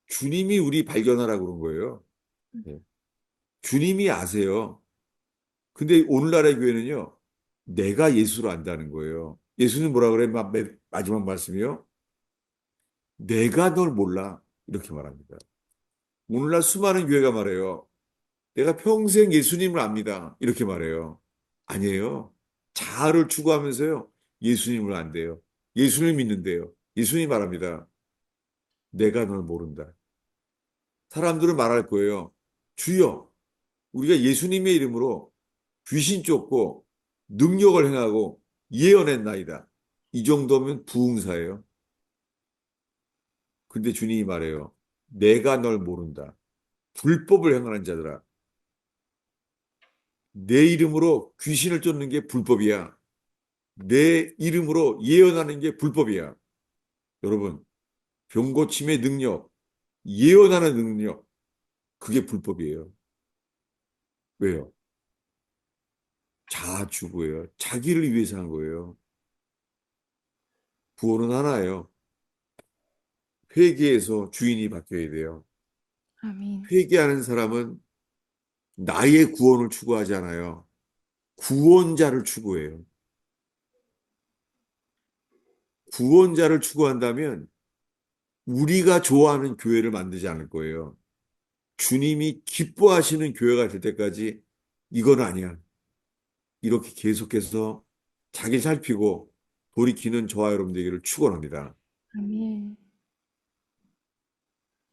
주님이 우리 발견하라고 그런 거예요. 예. 주님이 아세요. 근데 오늘날의 교회는요, 내가 예수를 안다는 거예요. 예수는 뭐라 그래? 마지막 말씀이요. 내가 널 몰라. 이렇게 말합니다. 오늘날 수많은 교회가 말해요. 내가 평생 예수님을 압니다. 이렇게 말해요. 아니에요. 자아를 추구하면서요. 예수님을 안돼요. 예수를 믿는데요. 예수님 말합니다. 내가 널 모른다. 사람들은 말할 거예요. 주여, 우리가 예수님의 이름으로 귀신 쫓고 능력을 행하고 예언했나이다. 이 정도면 부흥사예요. 근데 주님이 말해요. 내가 널 모른다. 불법을 행하는 자들아. 내 이름으로 귀신을 쫓는 게 불법이야. 내 이름으로 예언하는 게 불법이야. 여러분, 병 고침의 능력, 예언하는 능력, 그게 불법이에요. 왜요? 자아추구예요. 자기를 위해서 한 거예요. 구원은 하나예요. 회개해서 주인이 바뀌어야 돼요. 아멘. 회개하는 사람은 나의 구원을 추구하지 않아요. 구원자를 추구해요. 구원자를 추구한다면 우리가 좋아하는 교회를 만들지 않을 거예요. 주님이 기뻐하시는 교회가 될 때까지 이건 아니야. 이렇게 계속해서 자기 살피고 돌이키는 저와 여러분 되기를 축원합니다. 아멘.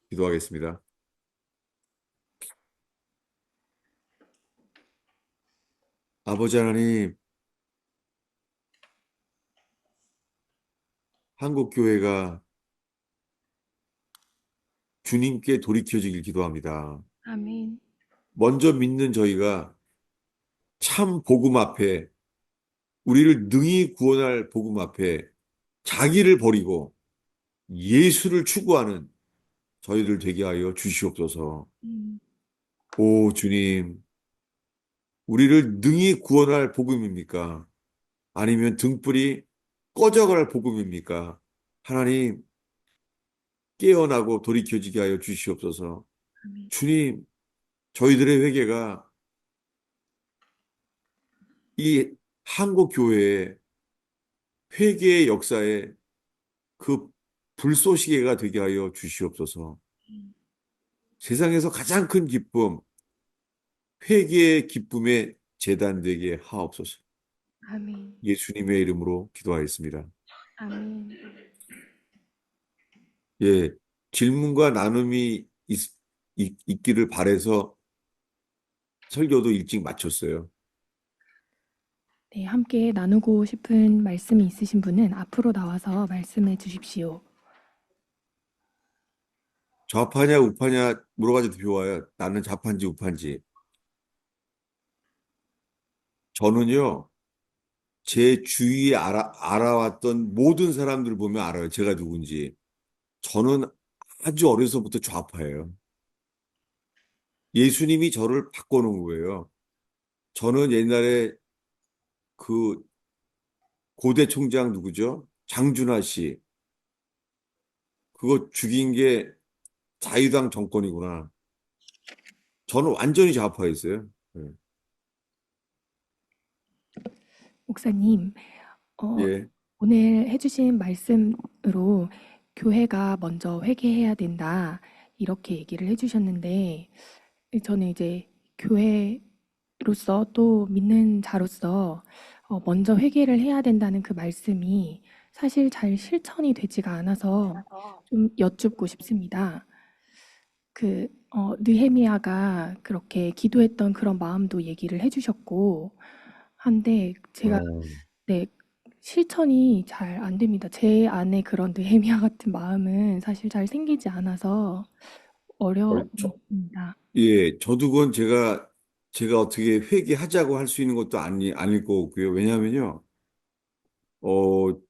기도하겠습니다. 아버지 하나님, 한국 교회가 주님께 돌이켜지길 기도합니다. 아멘. 먼저 믿는 저희가 참 복음 앞에 우리를 능히 구원할 복음 앞에 자기를 버리고 예수를 추구하는 저희들 되게 하여 주시옵소서. 음, 오 주님, 우리를 능히 구원할 복음입니까? 아니면 등불이 꺼져갈 복음입니까? 하나님, 깨어나고 돌이켜지게 하여 주시옵소서. 아멘. 주님, 저희들의 회개가 이 한국 교회의 회개의 역사에 그 불쏘시개가 되게 하여 주시옵소서. 세상에서 가장 큰 기쁨, 회개의 기쁨의 재단 되게 하옵소서. 아멘. 예수님의 이름으로 기도하였습니다. 아멘. 예, 질문과 나눔이 있기를 바래서 설교도 일찍 마쳤어요. 네, 함께 나누고 싶은 말씀이 있으신 분은 앞으로 나와서 말씀해 주십시오. 좌파냐 우파냐 물어가지고 좋아요. 나는 좌파인지 우파인지. 저는요, 제 주위에 알아왔던 모든 사람들을 보면 알아요. 제가 누군지. 저는 아주 어려서부터 좌파예요. 예수님이 저를 바꿔놓은 거예요. 저는 옛날에 그 고대 총장 누구죠? 장준하 씨. 그거 죽인 게 자유당 정권이구나. 저는 완전히 좌파였어요. 예. 목사님, 어, 예. 오늘 해주신 말씀으로 교회가 먼저 회개해야 된다, 이렇게 얘기를 해주셨는데, 저는 이제 교회로서 또 믿는 자로서 먼저 회개를 해야 된다는 그 말씀이 사실 잘 실천이 되지가 않아서 좀 여쭙고 싶습니다. 느헤미야가 그렇게 기도했던 그런 마음도 얘기를 해주셨고, 한데 제가 어, 네, 실천이 잘 안 됩니다. 제 안에 그런 느헤미야 같은 마음은 사실 잘 생기지 않아서 저, 어려움입니다. 예, 저도 그건 제가 어떻게 회개하자고 할 수 있는 것도 아닐 거고요. 왜냐하면요,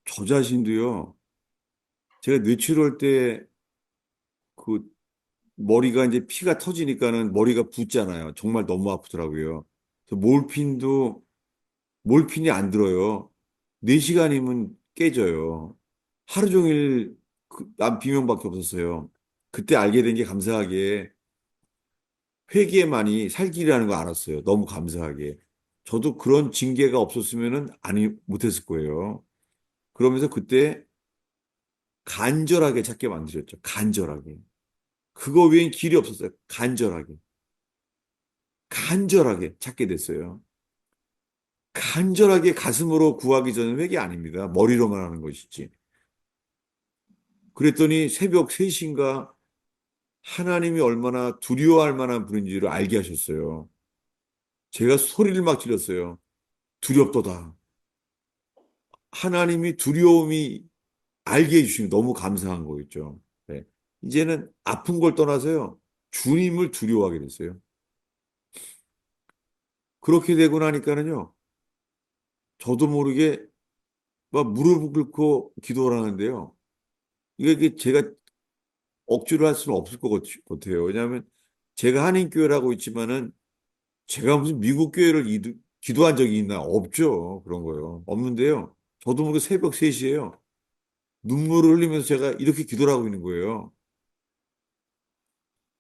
저 자신도요, 제가 뇌출혈 때 그 머리가 이제 피가 터지니까는 머리가 붓잖아요. 정말 너무 아프더라고요. 그래서 몰핀이 안 들어요. 4시간이면 깨져요. 하루 종일 난 비명밖에 없었어요. 그때 알게 된 게 감사하게 회개만이 살 길이라는 거 알았어요. 너무 감사하게. 저도 그런 징계가 없었으면은 아니 못했을 거예요. 그러면서 그때 간절하게 찾게 만드셨죠. 간절하게. 그거 외엔 길이 없었어요. 간절하게. 간절하게 찾게 됐어요. 간절하게 가슴으로 구하기 전은 회개 아닙니다. 머리로만 하는 것이지. 그랬더니 새벽 3시인가 하나님이 얼마나 두려워할 만한 분인지를 알게 하셨어요. 제가 소리를 막 질렀어요. 두렵도다. 하나님이 두려움이 알게 해주시면 너무 감사한 거겠죠. 네. 이제는 아픈 걸 떠나서요. 주님을 두려워하게 됐어요. 그렇게 되고 나니까는요. 저도 모르게 막 무릎을 꿇고 기도를 하는데요. 이게 제가 억지로 할 수는 없을 것 같아요. 왜냐하면 제가 한인교회라고 있지만은 제가 무슨 미국 교회를 기도한 적이 있나? 없죠. 그런 거요. 없는데요. 저도 모르게 새벽 3시에요. 눈물을 흘리면서 제가 이렇게 기도를 하고 있는 거예요.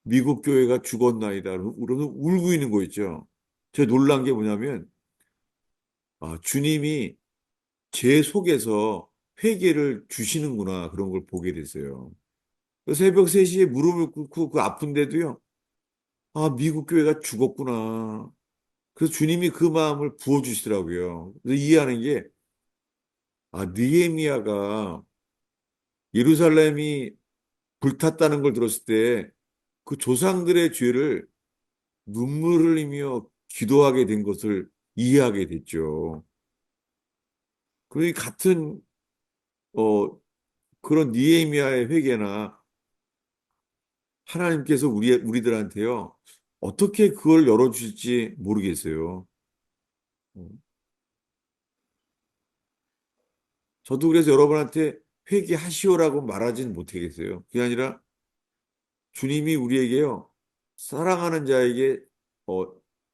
미국 교회가 죽었나이다. 그러면 울고 있는 거 있죠. 제가 놀란 게 뭐냐면, 주님이 제 속에서 회개를 주시는구나. 그런 걸 보게 됐어요. 그래서 새벽 3시에 무릎을 꿇고 그 아픈데도요. 미국 교회가 죽었구나. 그래서 주님이 그 마음을 부어주시더라고요. 그래서 이해하는 게, 느헤미야가 예루살렘이 불탔다는 걸 들었을 때 그 조상들의 죄를 눈물을 흘리며 기도하게 된 것을 이해하게 됐죠. 그러니 같은 어, 그런 느헤미야의 회개나 하나님께서 우리들한테요 어떻게 그걸 열어주실지 모르겠어요. 어, 저도 그래서 여러분한테 회개하시오라고 말하지는 못하겠어요. 그게 아니라 주님이 우리에게요 사랑하는 자에게 어,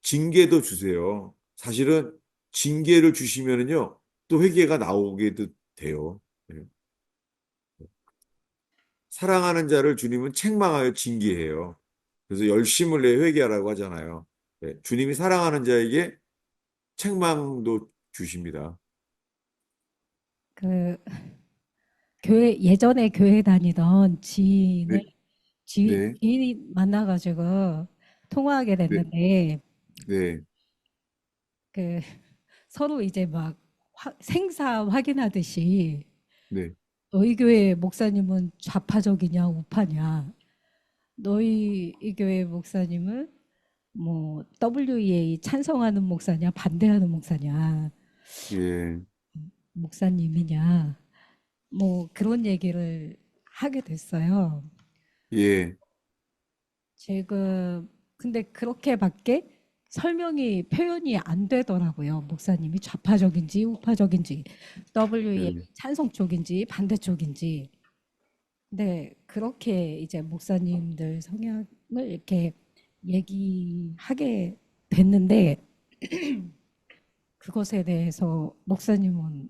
징계도 주세요. 사실은 징계를 주시면은요 또 회개가 나오게도 돼요. 예. 사랑하는 자를 주님은 책망하여 징계해요. 그래서 열심을 내 회개하라고 하잖아요. 네, 주님이 사랑하는 자에게 책망도 주십니다. 그 예전에 교회 다니던 네, 네, 지인이 만나가지고 통화하게 네, 됐는데 네, 그 서로 이제 막 생사 확인하듯이 네, 너희 교회 목사님은 좌파적이냐 우파냐 너희 이 교회 목사님은 뭐 WEA 찬성하는 목사냐 반대하는 목사냐 예, 목사님이냐 뭐 그런 얘기를 하게 됐어요. 예, 지금 근데 그렇게밖에 설명이 표현이 안 되더라고요. 목사님이 좌파적인지 우파적인지 WEA 예. 찬성 쪽인지 반대 쪽인지. 근데 그렇게 이제 목사님들 성향을 이렇게 얘기하게 됐는데 그것에 대해서 목사님을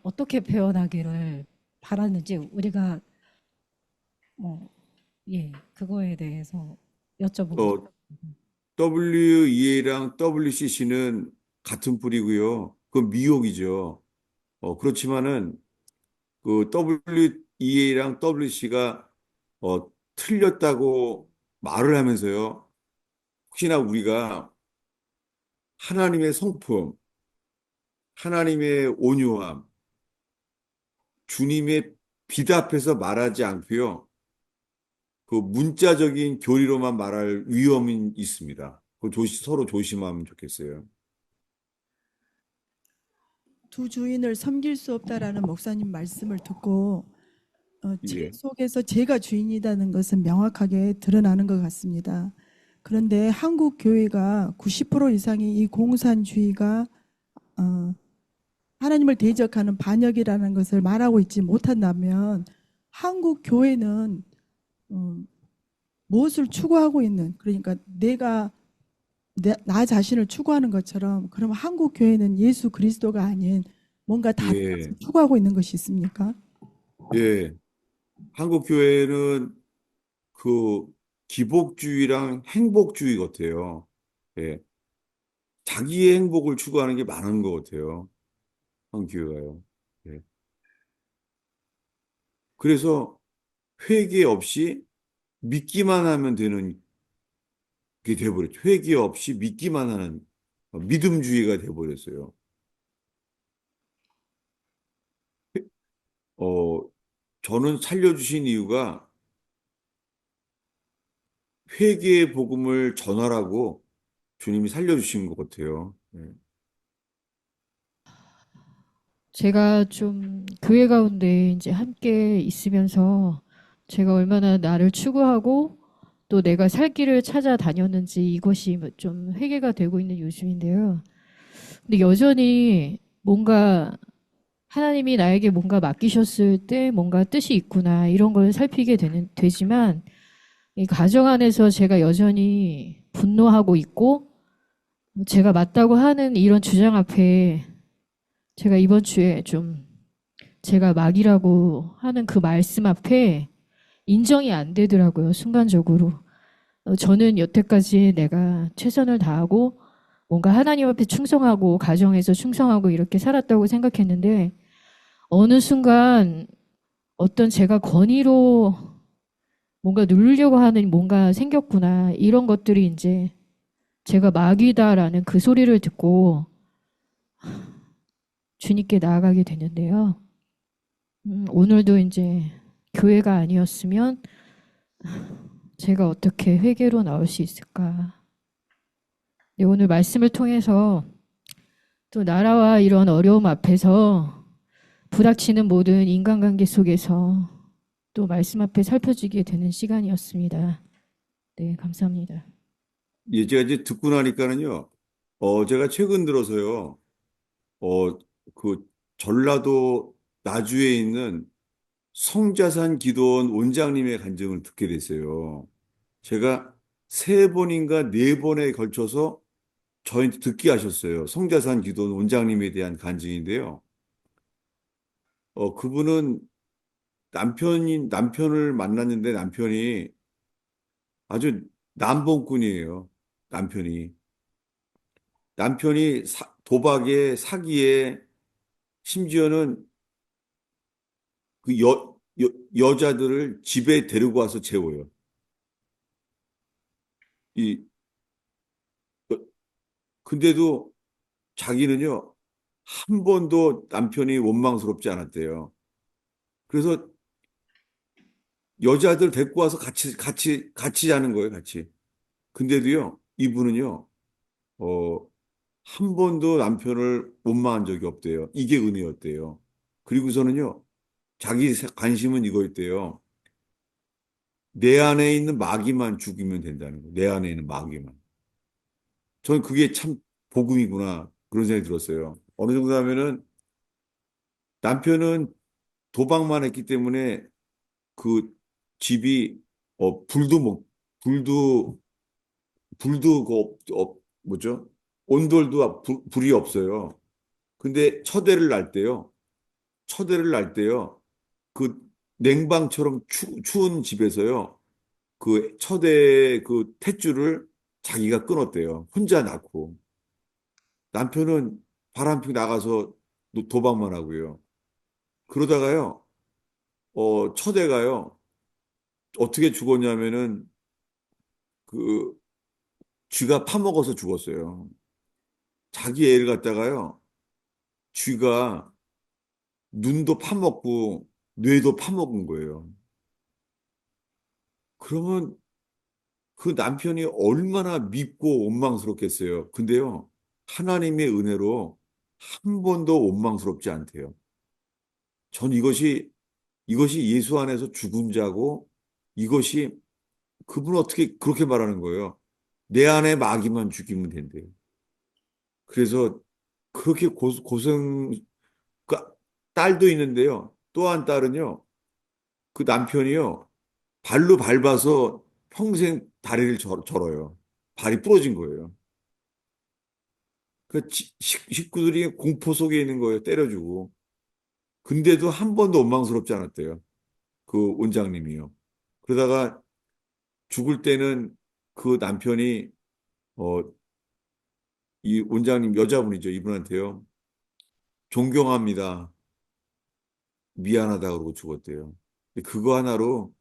어떻게 표현하기를 바랐는지 우리가 뭐 예, 그거에 대해서 여쭤보고 어, 싶어요. WEA랑 WCC는 같은 뿌리고요. 그건 미혹이죠. 그렇지만은 그 WEA랑 WC가 틀렸다고 말을 하면서요. 혹시나 우리가 하나님의 성품, 하나님의 온유함, 주님의 비답해서 말하지 않고요. 그 문자적인 교리로만 말할 위험이 있습니다. 서로 조심하면 좋겠어요. 두 주인을 섬길 수 없다라는 목사님 말씀을 듣고 제 예, 속에서 제가 주인이라는 것은 명확하게 드러나는 것 같습니다. 그런데 한국 교회가 90% 이상이 이 공산주의가 어, 하나님을 대적하는 반역이라는 것을 말하고 있지 못한다면 한국 교회는 어, 무엇을 추구하고 있는, 그러니까 나 자신을 추구하는 것처럼, 그럼 한국 교회는 예수 그리스도가 아닌 뭔가 다른 예, 것을 추구하고 있는 것이 있습니까? 예. 한국 교회는 그 기복주의랑 행복주의 같아요. 예. 자기의 행복을 추구하는 게 많은 것 같아요. 한국 교회가요. 예. 그래서 회개 없이 믿기만 하면 되는 게 돼버렸죠. 회개 없이 믿기만 하는 믿음주의가 돼버렸어요. 어, 저는 살려주신 이유가 회개의 복음을 전하라고 주님이 살려주신 것 같아요. 예. 제가 좀 교회 가운데 이제 함께 있으면서 제가 얼마나 나를 추구하고 또 내가 살 길을 찾아다녔는지 이것이 좀 회개가 되고 있는 요즘인데요. 근데 여전히 뭔가 하나님이 나에게 뭔가 맡기셨을 때 뭔가 뜻이 있구나 이런 걸 살피게 되지만 이 가정 안에서 제가 여전히 분노하고 있고 제가 맞다고 하는 이런 주장 앞에 제가 이번 주에 좀 제가 막이라고 하는 그 말씀 앞에 인정이 안 되더라고요, 순간적으로. 저는 여태까지 내가 최선을 다하고 뭔가 하나님 앞에 충성하고 가정에서 충성하고 이렇게 살았다고 생각했는데 어느 순간 어떤 제가 권위로 뭔가 누르려고 하는 뭔가 생겼구나. 이런 것들이 이제 제가 마귀다라는 그 소리를 듣고 주님께 나아가게 됐는데요. 오늘도 이제 교회가 아니었으면 제가 어떻게 회개로 나올 수 있을까? 네, 오늘 말씀을 통해서 또 나라와 이런 어려움 앞에서 부닥치는 모든 인간관계 속에서 또 말씀 앞에 살펴지게 되는 시간이었습니다. 네, 감사합니다. 예, 제가 이제 듣고 나니까는요, 제가 최근 들어서요, 어, 그 전라도 나주에 있는 성자산 기도원 원장님의 간증을 듣게 됐어요. 제가 세 번인가 네 번에 걸쳐서 저희한테 듣게 하셨어요. 성자산 기도원 원장님에 대한 간증인데요. 그분은 남편을 만났는데 남편이 아주 남봉꾼이에요. 남편이. 남편이 도박에 사기에 심지어는 그 여자들을 집에 데리고 와서 재워요. 이, 어, 근데도 자기는요, 한 번도 남편이 원망스럽지 않았대요. 그래서 여자들 데리고 와서 같이 자는 거예요, 같이. 근데도요, 이분은요, 어, 한 번도 남편을 원망한 적이 없대요. 이게 은혜였대요. 그리고서는요, 자기 관심은 이거였대요. 내 안에 있는 마귀만 죽이면 된다는 거예요. 내 안에 있는 마귀만. 저는 그게 참 복음이구나. 그런 생각이 들었어요. 어느 정도 하면은 남편은 도박만 했기 때문에 그 집이 불도 불도 뭐죠? 온돌도 불이 없어요. 근데 처대를 날 때요. 그 냉방처럼 추운 집에서요. 그 처대 그 탯줄을 자기가 끊었대요. 혼자 낳고. 남편은 바람피 나가서 도박만 하고요. 그러다가요, 처대가요, 어떻게 죽었냐면은, 그, 쥐가 파먹어서 죽었어요. 자기 애를 갖다가요, 쥐가 눈도 파먹고 뇌도 파먹은 거예요. 그러면 그 남편이 얼마나 믿고 원망스럽겠어요. 근데요, 하나님의 은혜로 한 번도 원망스럽지 않대요. 전 이것이 예수 안에서 죽은 자고, 이것이 그분은 어떻게 그렇게 말하는 거예요? 내 안에 마귀만 죽이면 된대요. 그래서 그렇게 고생, 그 딸도 있는데요. 또 한 딸은요, 그 남편이요, 발로 밟아서 평생 다리를 절어요. 발이 부러진 거예요. 그 식구들이 공포 속에 있는 거예요. 때려주고. 근데도 한 번도 원망스럽지 않았대요. 그 원장님이요. 그러다가 죽을 때는 그 남편이 어, 이 원장님 여자분이죠. 이분한테요. 존경합니다. 미안하다 그러고 죽었대요. 근데 그거 하나로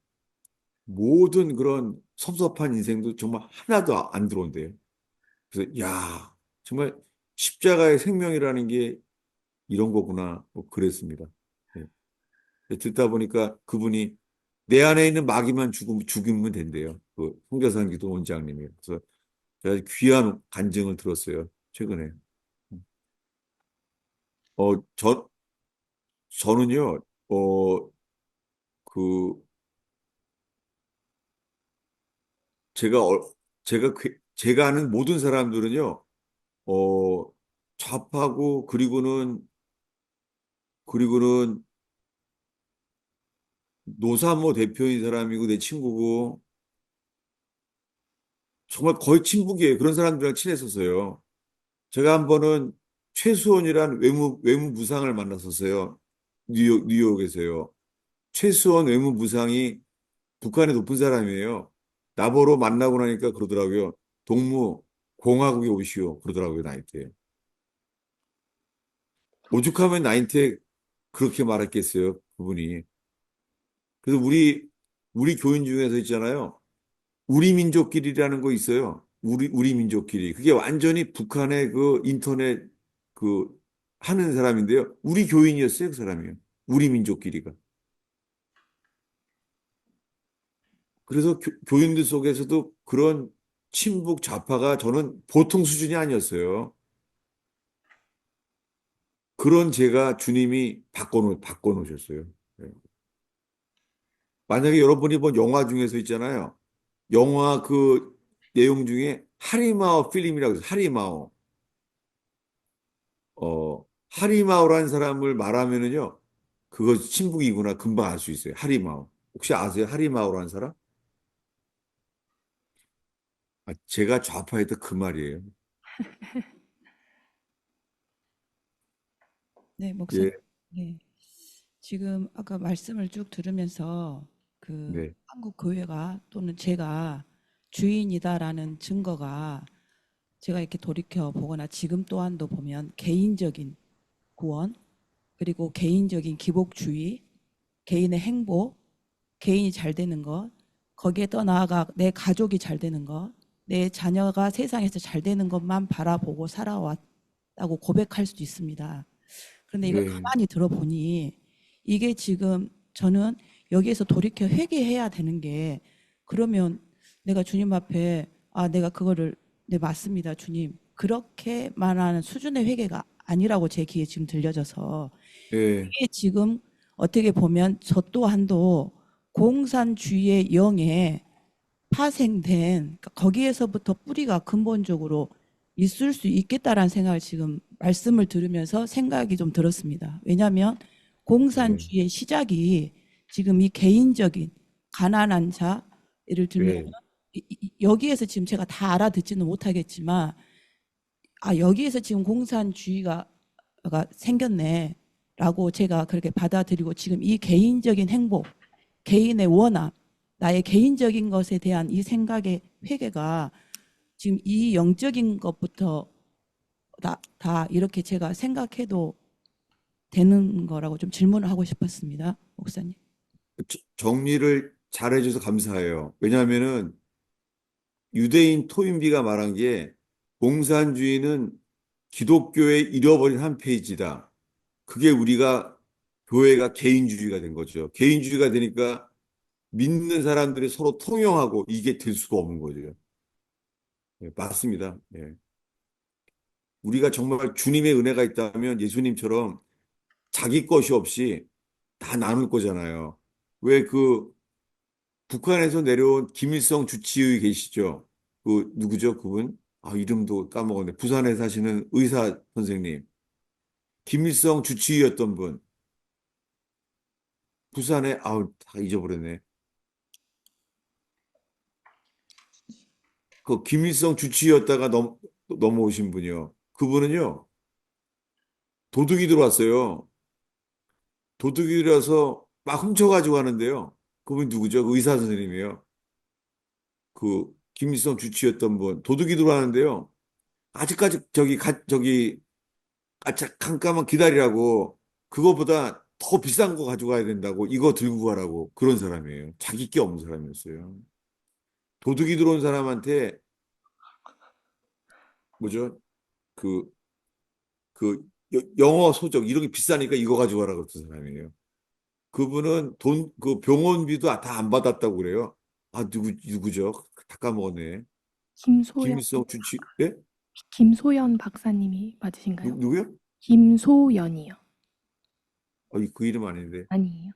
모든 그런 섭섭한 인생도 정말 하나도 안 들어온대요. 그래서 야, 정말 십자가의 생명이라는 게 이런 거구나. 뭐 그랬습니다. 예. 듣다 보니까 그분이 내 안에 있는 마귀만 죽이면 된대요. 그 홍교산 기도 원장님이. 그래서 제가 귀한 간증을 들었어요. 최근에. 어, 저는요, 그, 제가, 제가 아는 모든 사람들은요, 어, 좌파고, 그리고는 노사모 대표인 사람이고, 내 친구고, 정말 거의 친북이에요. 그런 사람들이랑 친했었어요. 제가 한 번은 최수원이란 외무부상을 만났었어요. 뉴욕에서요. 최수원 외무부상이 북한의 높은 사람이에요. 나보러 만나고 나니까 그러더라고요. 동무, 공화국에 오시오. 그러더라고요, 나한테. 오죽하면 나한테 그렇게 말했겠어요, 그분이. 그래서 우리 교인 중에서 있잖아요. 우리 민족끼리라는 거 있어요. 우리 민족끼리. 그게 완전히 북한의 그 인터넷 그 하는 사람인데요. 우리 교인이었어요, 그 사람이요. 우리 민족끼리가. 그래서 교인들 속에서도 그런 친북 좌파가 저는 보통 수준이 아니었어요. 그런 제가 주님이 바꿔놓으셨어요. 예. 만약에 여러분이 본 영화 중에서 있잖아요. 영화 그 내용 중에 하리마오 필름이라고 해서 하리마오. 하리마오라는 사람을 말하면은요. 그거 친북이구나 금방 알 수 있어요. 하리마오. 혹시 아세요? 하리마오라는 사람? 아, 제가 좌파했던 그 말이에요. 네, 목사님. 예, 네. 지금 아까 말씀을 쭉 들으면서 그 네, 한국 교회가 또는 제가 주인이다라는 증거가 제가 이렇게 돌이켜 보거나 지금 또한도 보면 개인적인 구원, 그리고 개인적인 기복주의, 개인의 행복, 개인이 잘 되는 것, 거기에 더 나아가 내 가족이 잘 되는 것, 내 자녀가 세상에서 잘 되는 것만 바라보고 살아왔다고 고백할 수도 있습니다. 그런데 이걸 네, 가만히 들어보니 이게 지금 저는 여기에서 돌이켜 회개해야 되는 게, 그러면 내가 주님 앞에 내가 그거를 네 맞습니다 주님 그렇게 말하는 수준의 회개가 아니라고 제 귀에 지금 들려져서, 예, 이게 지금 어떻게 보면 저 또한도 공산주의의 영에 파생된, 그러니까 거기에서부터 뿌리가 근본적으로 있을 수 있겠다라는 생각을 지금 말씀을 들으면서 생각이 좀 들었습니다. 왜냐하면 네, 공산주의의 시작이 지금 이 개인적인 가난한 자, 예를 들면 네, 여기에서 지금 제가 다 알아듣지는 못하겠지만 여기에서 지금 공산주의가 생겼네라고 제가 그렇게 받아들이고, 지금 이 개인적인 행복, 개인의 원함, 나의 개인적인 것에 대한 이 생각의 회개가 지금 이 영적인 것부터 다 이렇게 제가 생각해도 되는 거라고 좀 질문을 하고 싶었습니다, 목사님. 정리를 잘해줘서 감사해요. 왜냐하면은 유대인 토인비가 말한 게 공산주의는 기독교의 잃어버린 한 페이지다. 그게 우리가 교회가 개인주의가 된 거죠. 개인주의가 되니까 믿는 사람들이 서로 통용하고 이게 될 수가 없는 거죠. 예, 맞습니다. 예. 우리가 정말 주님의 은혜가 있다면 예수님처럼 자기 것이 없이 다 나눌 거잖아요. 왜 그 북한에서 내려온 김일성 주치의 계시죠? 그 누구죠? 그분? 아, 이름도 까먹었네. 부산에 사시는 의사 선생님. 김일성 주치의였던 분. 부산에 아우 다 잊어버렸네. 그 김일성 주치의였다가 넘어오신 분이요. 그분은요. 도둑이 들어왔어요. 도둑이 들어와서 막 훔쳐가지고 하는데요. 그분 누구죠? 그 의사 선생님이에요. 그 김일성 주치였던 분. 도둑이 들어왔는데요. 아직까지 잠깐만 기다리라고 그거보다 더 비싼 거 가져가야 된다고 이거 들고 가라고 그런 사람이에요. 자기 게 없는 사람이었어요. 도둑이 들어온 사람한테 뭐죠? 그, 영어 소적 이런 게 비싸니까 이거 가져가라 그랬던 사람이에요. 그분은 그 병원비도 다 안 받았다고 그래요. 아, 누구죠? 다 까먹었네. 김소연, 김일성 주치, 예? 김소연 박사님이 맞으신가요? 누구요? 김소연이요. 그 이름 아닌데. 아니에요.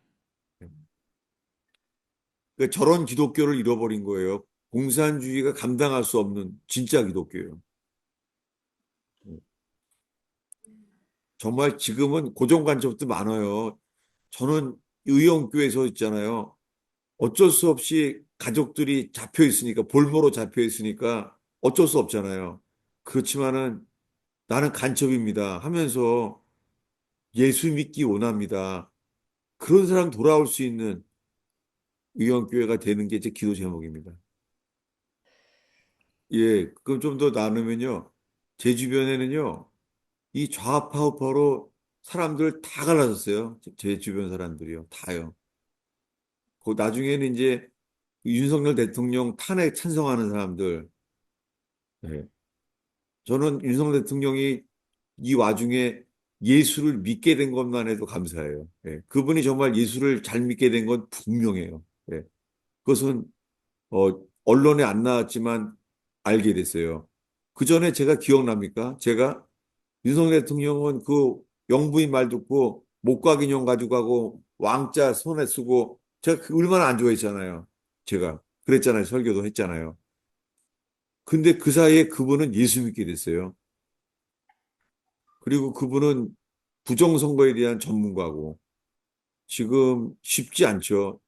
그러니까 저런 기독교를 잃어버린 거예요. 공산주의가 감당할 수 없는 진짜 기독교예요. 정말 지금은 고정관념도 많아요. 저는 의형교에서 있잖아요. 어쩔 수 없이 가족들이 잡혀 있으니까, 볼모로 잡혀 있으니까 어쩔 수 없잖아요. 그렇지만은 나는 간첩입니다 하면서 예수 믿기 원합니다. 그런 사람 돌아올 수 있는 의형교회가 되는 게 제 기도 제목입니다. 예, 그럼 좀 더 나누면요. 제 주변에는요, 이 좌파 우파로 사람들 다 갈라졌어요. 제 주변 사람들이요. 다요. 그 나중에는 이제 윤석열 대통령 탄핵 찬성하는 사람들. 예. 저는 윤석열 대통령이 이 와중에 예수를 믿게 된 것만 해도 감사해요. 예. 그분이 정말 예수를 잘 믿게 된 건 분명해요. 예. 그것은 언론에 안 나왔지만 알게 됐어요. 그 전에 제가 기억납니까? 제가 윤석열 대통령은 그 영부인 말 듣고 목각 인형 가지고 가고 왕자 손에 쓰고 제가 얼마나 안 좋아했잖아요. 제가 그랬잖아요. 설교도 했잖아요. 근데 그 사이에 그분은 예수 믿게 됐어요. 그리고 그분은 부정선거에 대한 전문가고 지금 쉽지 않죠.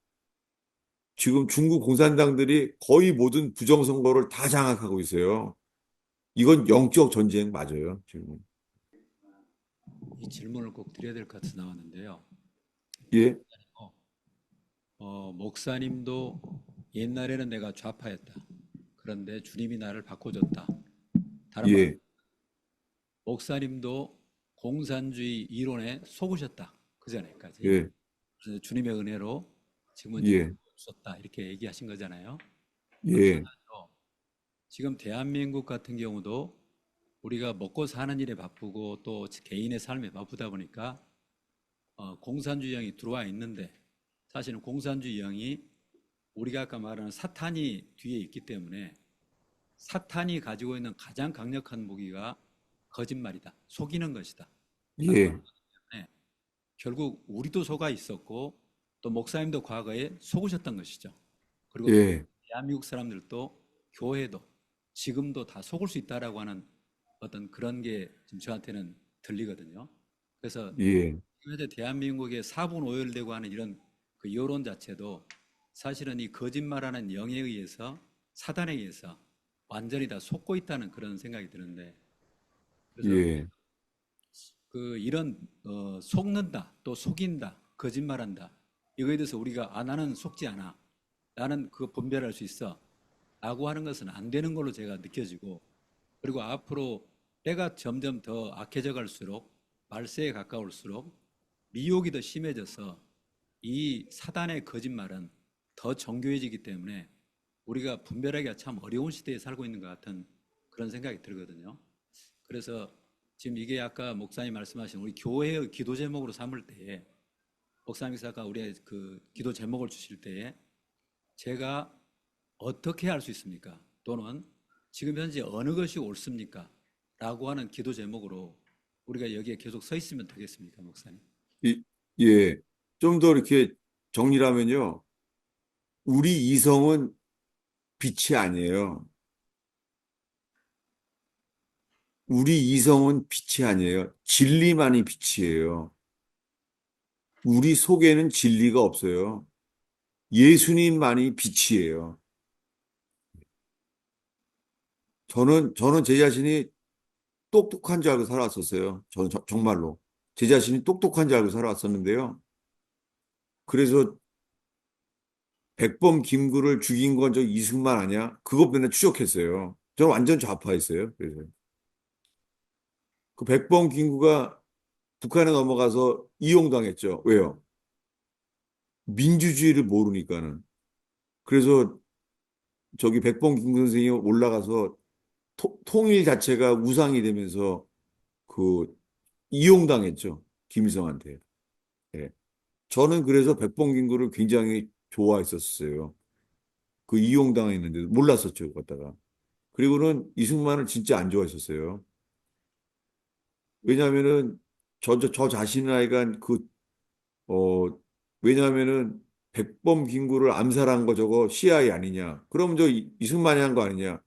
지금 중국 공산당들이 거의 모든 부정선거를 다 장악하고 있어요. 이건 영적 전쟁 맞아요, 지금. 이 질문을 꼭 드려야 될 것 같아서 나왔는데요. 예, 목사님도 옛날에는 내가 좌파였다. 그런데 주님이 나를 바꿔줬다. 다른 말, 예, 목사님도 공산주의 이론에 속으셨다. 그전에까지. 예, 그래서 주님의 은혜로 지금은 예, 없었다. 이렇게 얘기하신 거잖아요. 예, 지금 대한민국 같은 경우도 우리가 먹고 사는 일에 바쁘고 또 개인의 삶에 바쁘다 보니까 공산주의형이 들어와 있는데 사실은 공산주의형이 우리가 아까 말하는 사탄이 뒤에 있기 때문에 사탄이 가지고 있는 가장 강력한 무기가 거짓말이다. 속이는 것이다. 예, 네. 결국 우리도 속아 있었고 또 목사님도 과거에 속으셨던 것이죠. 그리고 예, 대한민국 사람들도 교회도 지금도 다 속을 수 있다라고 하는 어떤 그런 게 지금 저한테는 들리거든요. 그래서 예, 현재 대한민국의 사분오열되고 하는 이런 그 여론 자체도 사실은 이 거짓말하는 영에 의해서 사단에 의해서 완전히 다 속고 있다는 그런 생각이 드는데 그래서 예, 그 이런 속는다 또 속인다 거짓말한다 이거에 대해서 우리가 나는 속지 않아 나는 그거 분별할 수 있어 라고 하는 것은 안 되는 걸로 제가 느껴지고 그리고 앞으로 때가 점점 더 악해져 갈수록 말세에 가까울수록 미혹이 더 심해져서 이 사단의 거짓말은 더 정교해지기 때문에 우리가 분별하기가 참 어려운 시대에 살고 있는 것 같은 그런 생각이 들거든요. 그래서 지금 이게 아까 목사님 말씀하신 우리 교회의 기도 제목으로 삼을 때에 목사님께서 우리의 그 기도 제목을 주실 때에 제가 어떻게 할 수 있습니까? 또는 지금 현재 어느 것이 옳습니까? 라고 하는 기도 제목으로 우리가 여기에 계속 서 있으면 되겠습니까, 목사님? 예. 좀 더 이렇게 정리를 하면요. 우리 이성은 빛이 아니에요. 우리 이성은 빛이 아니에요. 진리만이 빛이에요. 우리 속에는 진리가 없어요. 예수님만이 빛이에요. 저는 제 자신이 똑똑한 줄 알고 살아왔었어요. 저는 정말로. 제 자신이 똑똑한 줄 알고 살아왔었는데요. 그래서 백범 김구를 죽인 건 저 이승만 아니야? 그것 맨날 추적했어요. 저는 완전 좌파였어요. 그래서 그 백범 김구가 북한에 넘어가서 이용당했죠. 왜요? 민주주의를 모르니까는. 그래서 저기 백범 김구 선생이 올라가서 통일 자체가 우상이 되면서 그 이용당했죠. 김일성한테. 예. 저는 그래서 백범 김구를 굉장히 좋아했었어요. 그 이용당했는데도 몰랐었죠. 그거다가. 그리고는 이승만을 진짜 안 좋아했었어요. 왜냐하면은 저 자신의 아이가 어, 왜냐하면은 백범 김구를 암살한 거 저거 CIA 아니냐. 그럼 저 이승만이 한 거 아니냐.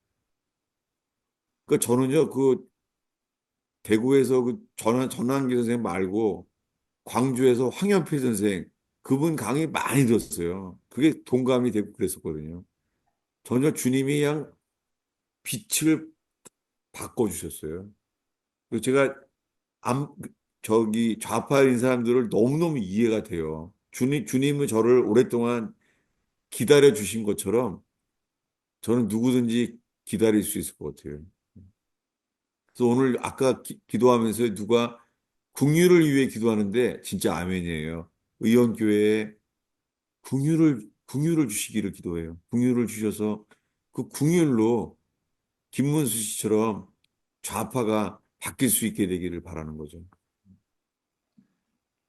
그 저는요, 그 대구에서 그 전환기 선생 말고 광주에서 황현필 선생 그분 강의 많이 들었어요. 그게 동감이 되고 그랬었거든요. 전혀 주님이 그냥 빛을 바꿔주셨어요. 그래서 제가 암, 저기 좌파인 사람들을 너무너무 이해가 돼요. 주님은 저를 오랫동안 기다려 주신 것처럼 저는 누구든지 기다릴 수 있을 것 같아요. 그래서 오늘 아까 기도하면서 누가 궁유를 위해 기도하는데 진짜 아멘이에요. 의원교회에 궁유를 주시기를 기도해요. 궁유를 주셔서 그 궁율로 김문수 씨처럼 좌파가 바뀔 수 있게 되기를 바라는 거죠.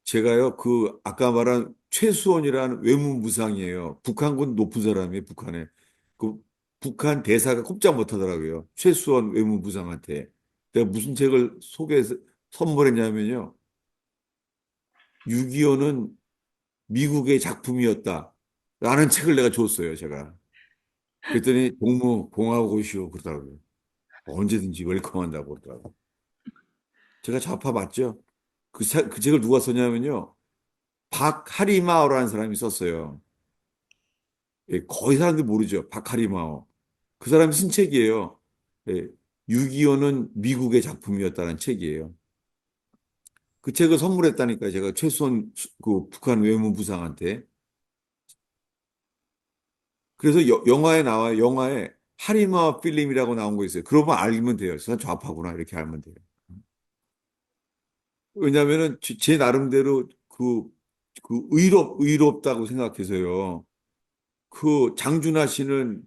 제가요, 그, 아까 말한 최수원이라는 외무부상이에요. 북한군 높은 사람이에요, 북한에. 그, 북한 대사가 꼼짝 못 하더라고요. 최수원 외무부상한테. 내가 무슨 책을 소개해서 선물했냐면요. 6.25는 미국의 작품이었다. 라는 책을 내가 줬어요, 제가. 그랬더니 공화국이시오. 그러더라고요. 언제든지 웰컴한다고 그러더라고요. 제가 좌파 맞죠? 그 책을 누가 썼냐면요. 박하리마오라는 사람이 썼어요. 예, 거의 사람들 모르죠. 박하리마오. 그 사람이 쓴 책이에요. 예, 6.25는 미국의 작품이었다는 책이에요. 그 책을 선물했다니까 제가 최수원 그 북한 외무부상한테. 그래서 영화에 나와요. 영화에 하리마 필름이라고 나온 거 있어요. 그러면 알면 돼요. 저 사람 좌파구나. 이렇게 알면 돼요. 왜냐면은 제 나름대로 의롭다고 생각해서요. 그 장준하 씨는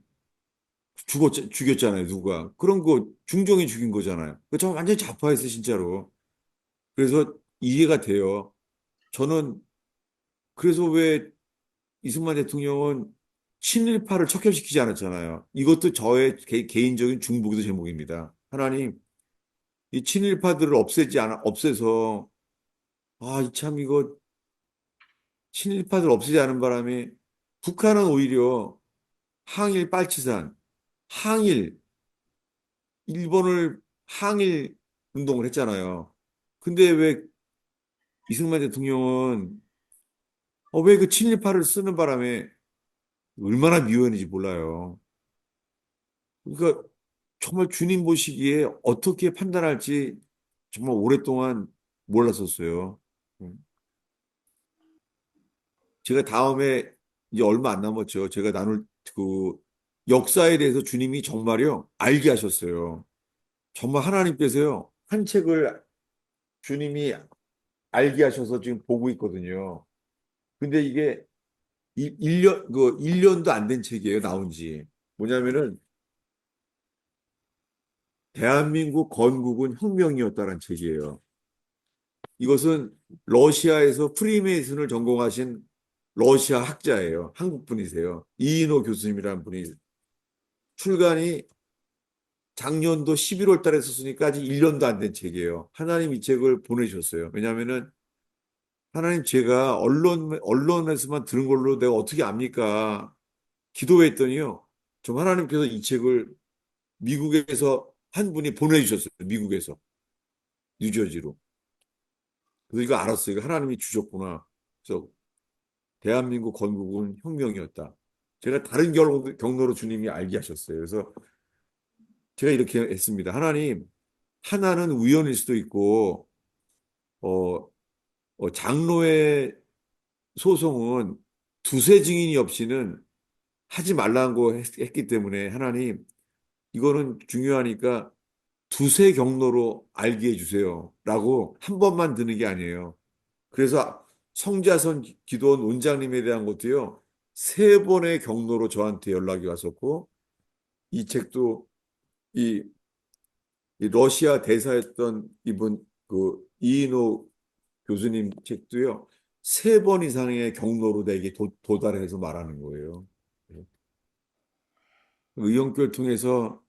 죽였잖아요, 누가. 그런 거 중정이 죽인 거잖아요. 저 완전히 좌파였어요, 진짜로. 그래서 이해가 돼요. 저는 그래서 왜 이승만 대통령은 친일파를 척결시키지 않았잖아요. 이것도 저의 개인적인 중보기도 제목입니다. 하나님, 이 친일파들을 없애서, 아, 참 이거 친일파들 없애지 않은 바람에 북한은 오히려 항일 빨치산, 항일, 일본을 항일 운동을 했잖아요. 근데 왜 이승만 대통령은 왜 그 친일파를 쓰는 바람에 얼마나 미워했는지 몰라요. 그러니까 정말 주님 보시기에 어떻게 판단할지 정말 오랫동안 몰랐었어요. 음. 제가 다음에 이제 얼마 안 남았죠. 제가 나눌 그 역사에 대해서 주님이 정말요 알게 하셨어요. 정말 하나님께서요 한 책을 주님이 알게 하셔서 지금 보고 있거든요. 근데 이게 1년도 안 된 책이에요, 나온 지. 뭐냐면은, 대한민국 건국은 혁명이었다는 책이에요. 이것은 러시아에서 프리메이슨을 전공하신 러시아 학자예요. 한국 분이세요. 이인호 교수님이라는 분이 출간이 작년도 11월 달에 썼으니까 아직 1년도 안 된 책이에요. 하나님 이 책을 보내주셨어요. 왜냐하면은 하나님 제가 언론에서만 들은 걸로 내가 어떻게 압니까? 기도했더니요. 좀 하나님께서 이 책을 미국에서 한 분이 보내주셨어요. 미국에서. 뉴저지로. 그래서 이거 알았어요. 이거 하나님이 주셨구나. 그래서 대한민국 건국은 혁명이었다. 제가 다른 경로로 주님이 알게 하셨어요. 그래서 제가 이렇게 했습니다. 하나님, 하나는 우연일 수도 있고, 어, 장로의 소송은 두세 증인이 없이는 하지 말라는 거 했기 때문에 하나님, 이거는 중요하니까 두세 경로로 알게 해주세요. 라고 한 번만 드는 게 아니에요. 그래서 성자선 기도원 원장님에 대한 것도요, 세 번의 경로로 저한테 연락이 왔었고, 이 책도 이, 이 러시아 대사였던 이분, 그 이인호 교수님 책도요, 세 번 이상의 경로로 내게 도달해서 말하는 거예요. 의형교를 통해서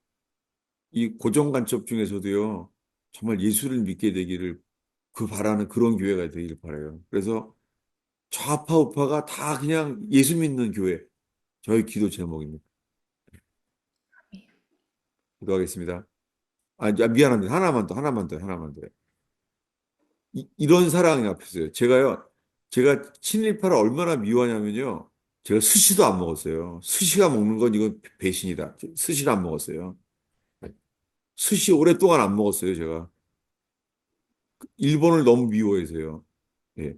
이 고정간첩 중에서도요, 정말 예수를 믿게 되기를 그 바라는 그런 교회가 되기를 바라요. 그래서 좌파 우파가 다 그냥 예수 믿는 교회. 저희 기도 제목입니다. 기도하겠습니다. 미안합니다. 하나만 더. 이런 사랑이 앞에서요. 제가 친일파를 얼마나 미워하냐면요. 제가 스시도 안 먹었어요. 스시가 먹는 건 이건 배신이다. 스시를 안 먹었어요. 스시 오랫동안 안 먹었어요, 제가. 일본을 너무 미워해서요. 예.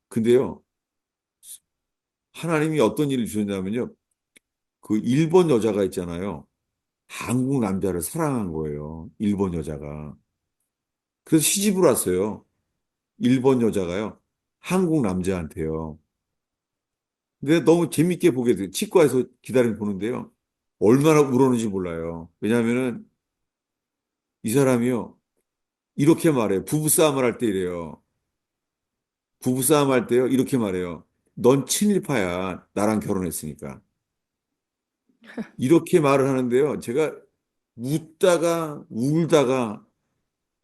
근데요, 하나님이 어떤 일을 주셨냐면요. 그 일본 여자가 있잖아요. 한국 남자를 사랑한 거예요. 일본 여자가. 그래서 시집을 왔어요. 일본 여자가요. 한국 남자한테요. 근데 너무 재밌게 보게 돼요. 치과에서 기다리면 보는데요. 얼마나 울었는지 몰라요. 왜냐하면은 이 사람이요. 이렇게 말해요. 부부싸움을 할 때 이래요. 부부싸움 할 때요. 이렇게 말해요. 넌 친일파야. 나랑 결혼했으니까. 이렇게 말을 하는데요. 제가 웃다가 울다가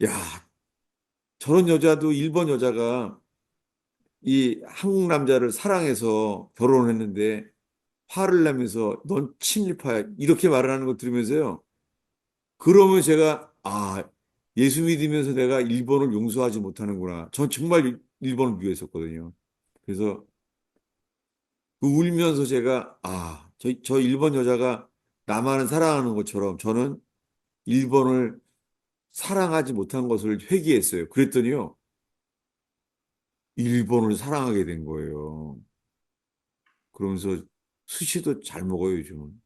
야, 저런 여자도 일본 여자가 이 한국 남자를 사랑해서 결혼을 했는데 화를 내면서 넌 친일파야. 이렇게 말을 하는 거 들으면서요. 그러면 제가 예수 믿으면서 내가 일본을 용서하지 못하는구나. 전 정말 일본을 미워했었거든요. 그래서 그 울면서 제가 저 일본 여자가 나만을 사랑하는 것처럼 저는 일본을 사랑하지 못한 것을 회개했어요. 그랬더니요. 일본을 사랑하게 된 거예요. 그러면서 스시도 잘 먹어요, 요즘은.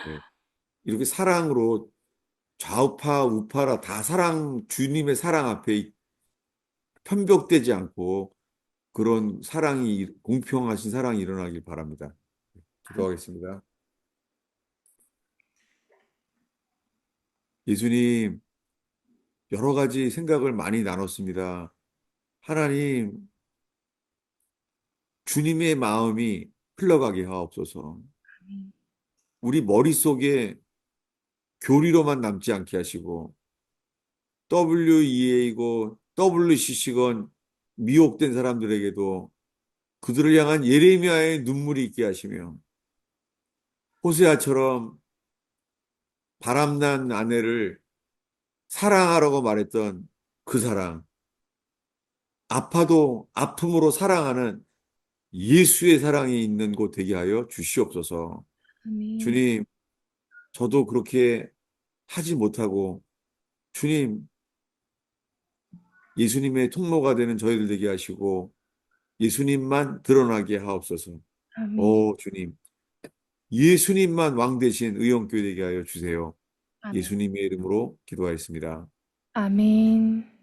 네. 이렇게 사랑으로 좌우파, 우파라 다 주님의 사랑 앞에 편벽되지 않고 그런 공평하신 사랑이 일어나길 바랍니다. 기도하겠습니다. 예수님, 여러 가지 생각을 많이 나눴습니다. 하나님, 주님의 마음이 흘러가게 하옵소서. 우리 머릿속에 교리로만 남지 않게 하시고, WEA이고 WCC건 미혹된 사람들에게도 그들을 향한 예레미야의 눈물이 있게 하시며, 호세아처럼 바람난 아내를 사랑하라고 말했던 그 사랑, 아파도 아픔으로 사랑하는 예수의 사랑이 있는 곳 되게 하여 주시옵소서. 아멘. 주님, 저도 그렇게 하지 못하고, 주님, 예수님의 통로가 되는 저희들 되게 하시고, 예수님만 드러나게 하옵소서. 아멘. 주님, 예수님만 왕 대신 의형교회 되게 하여 주세요. 아멘. 예수님의 이름으로 기도하였습니다. 아멘.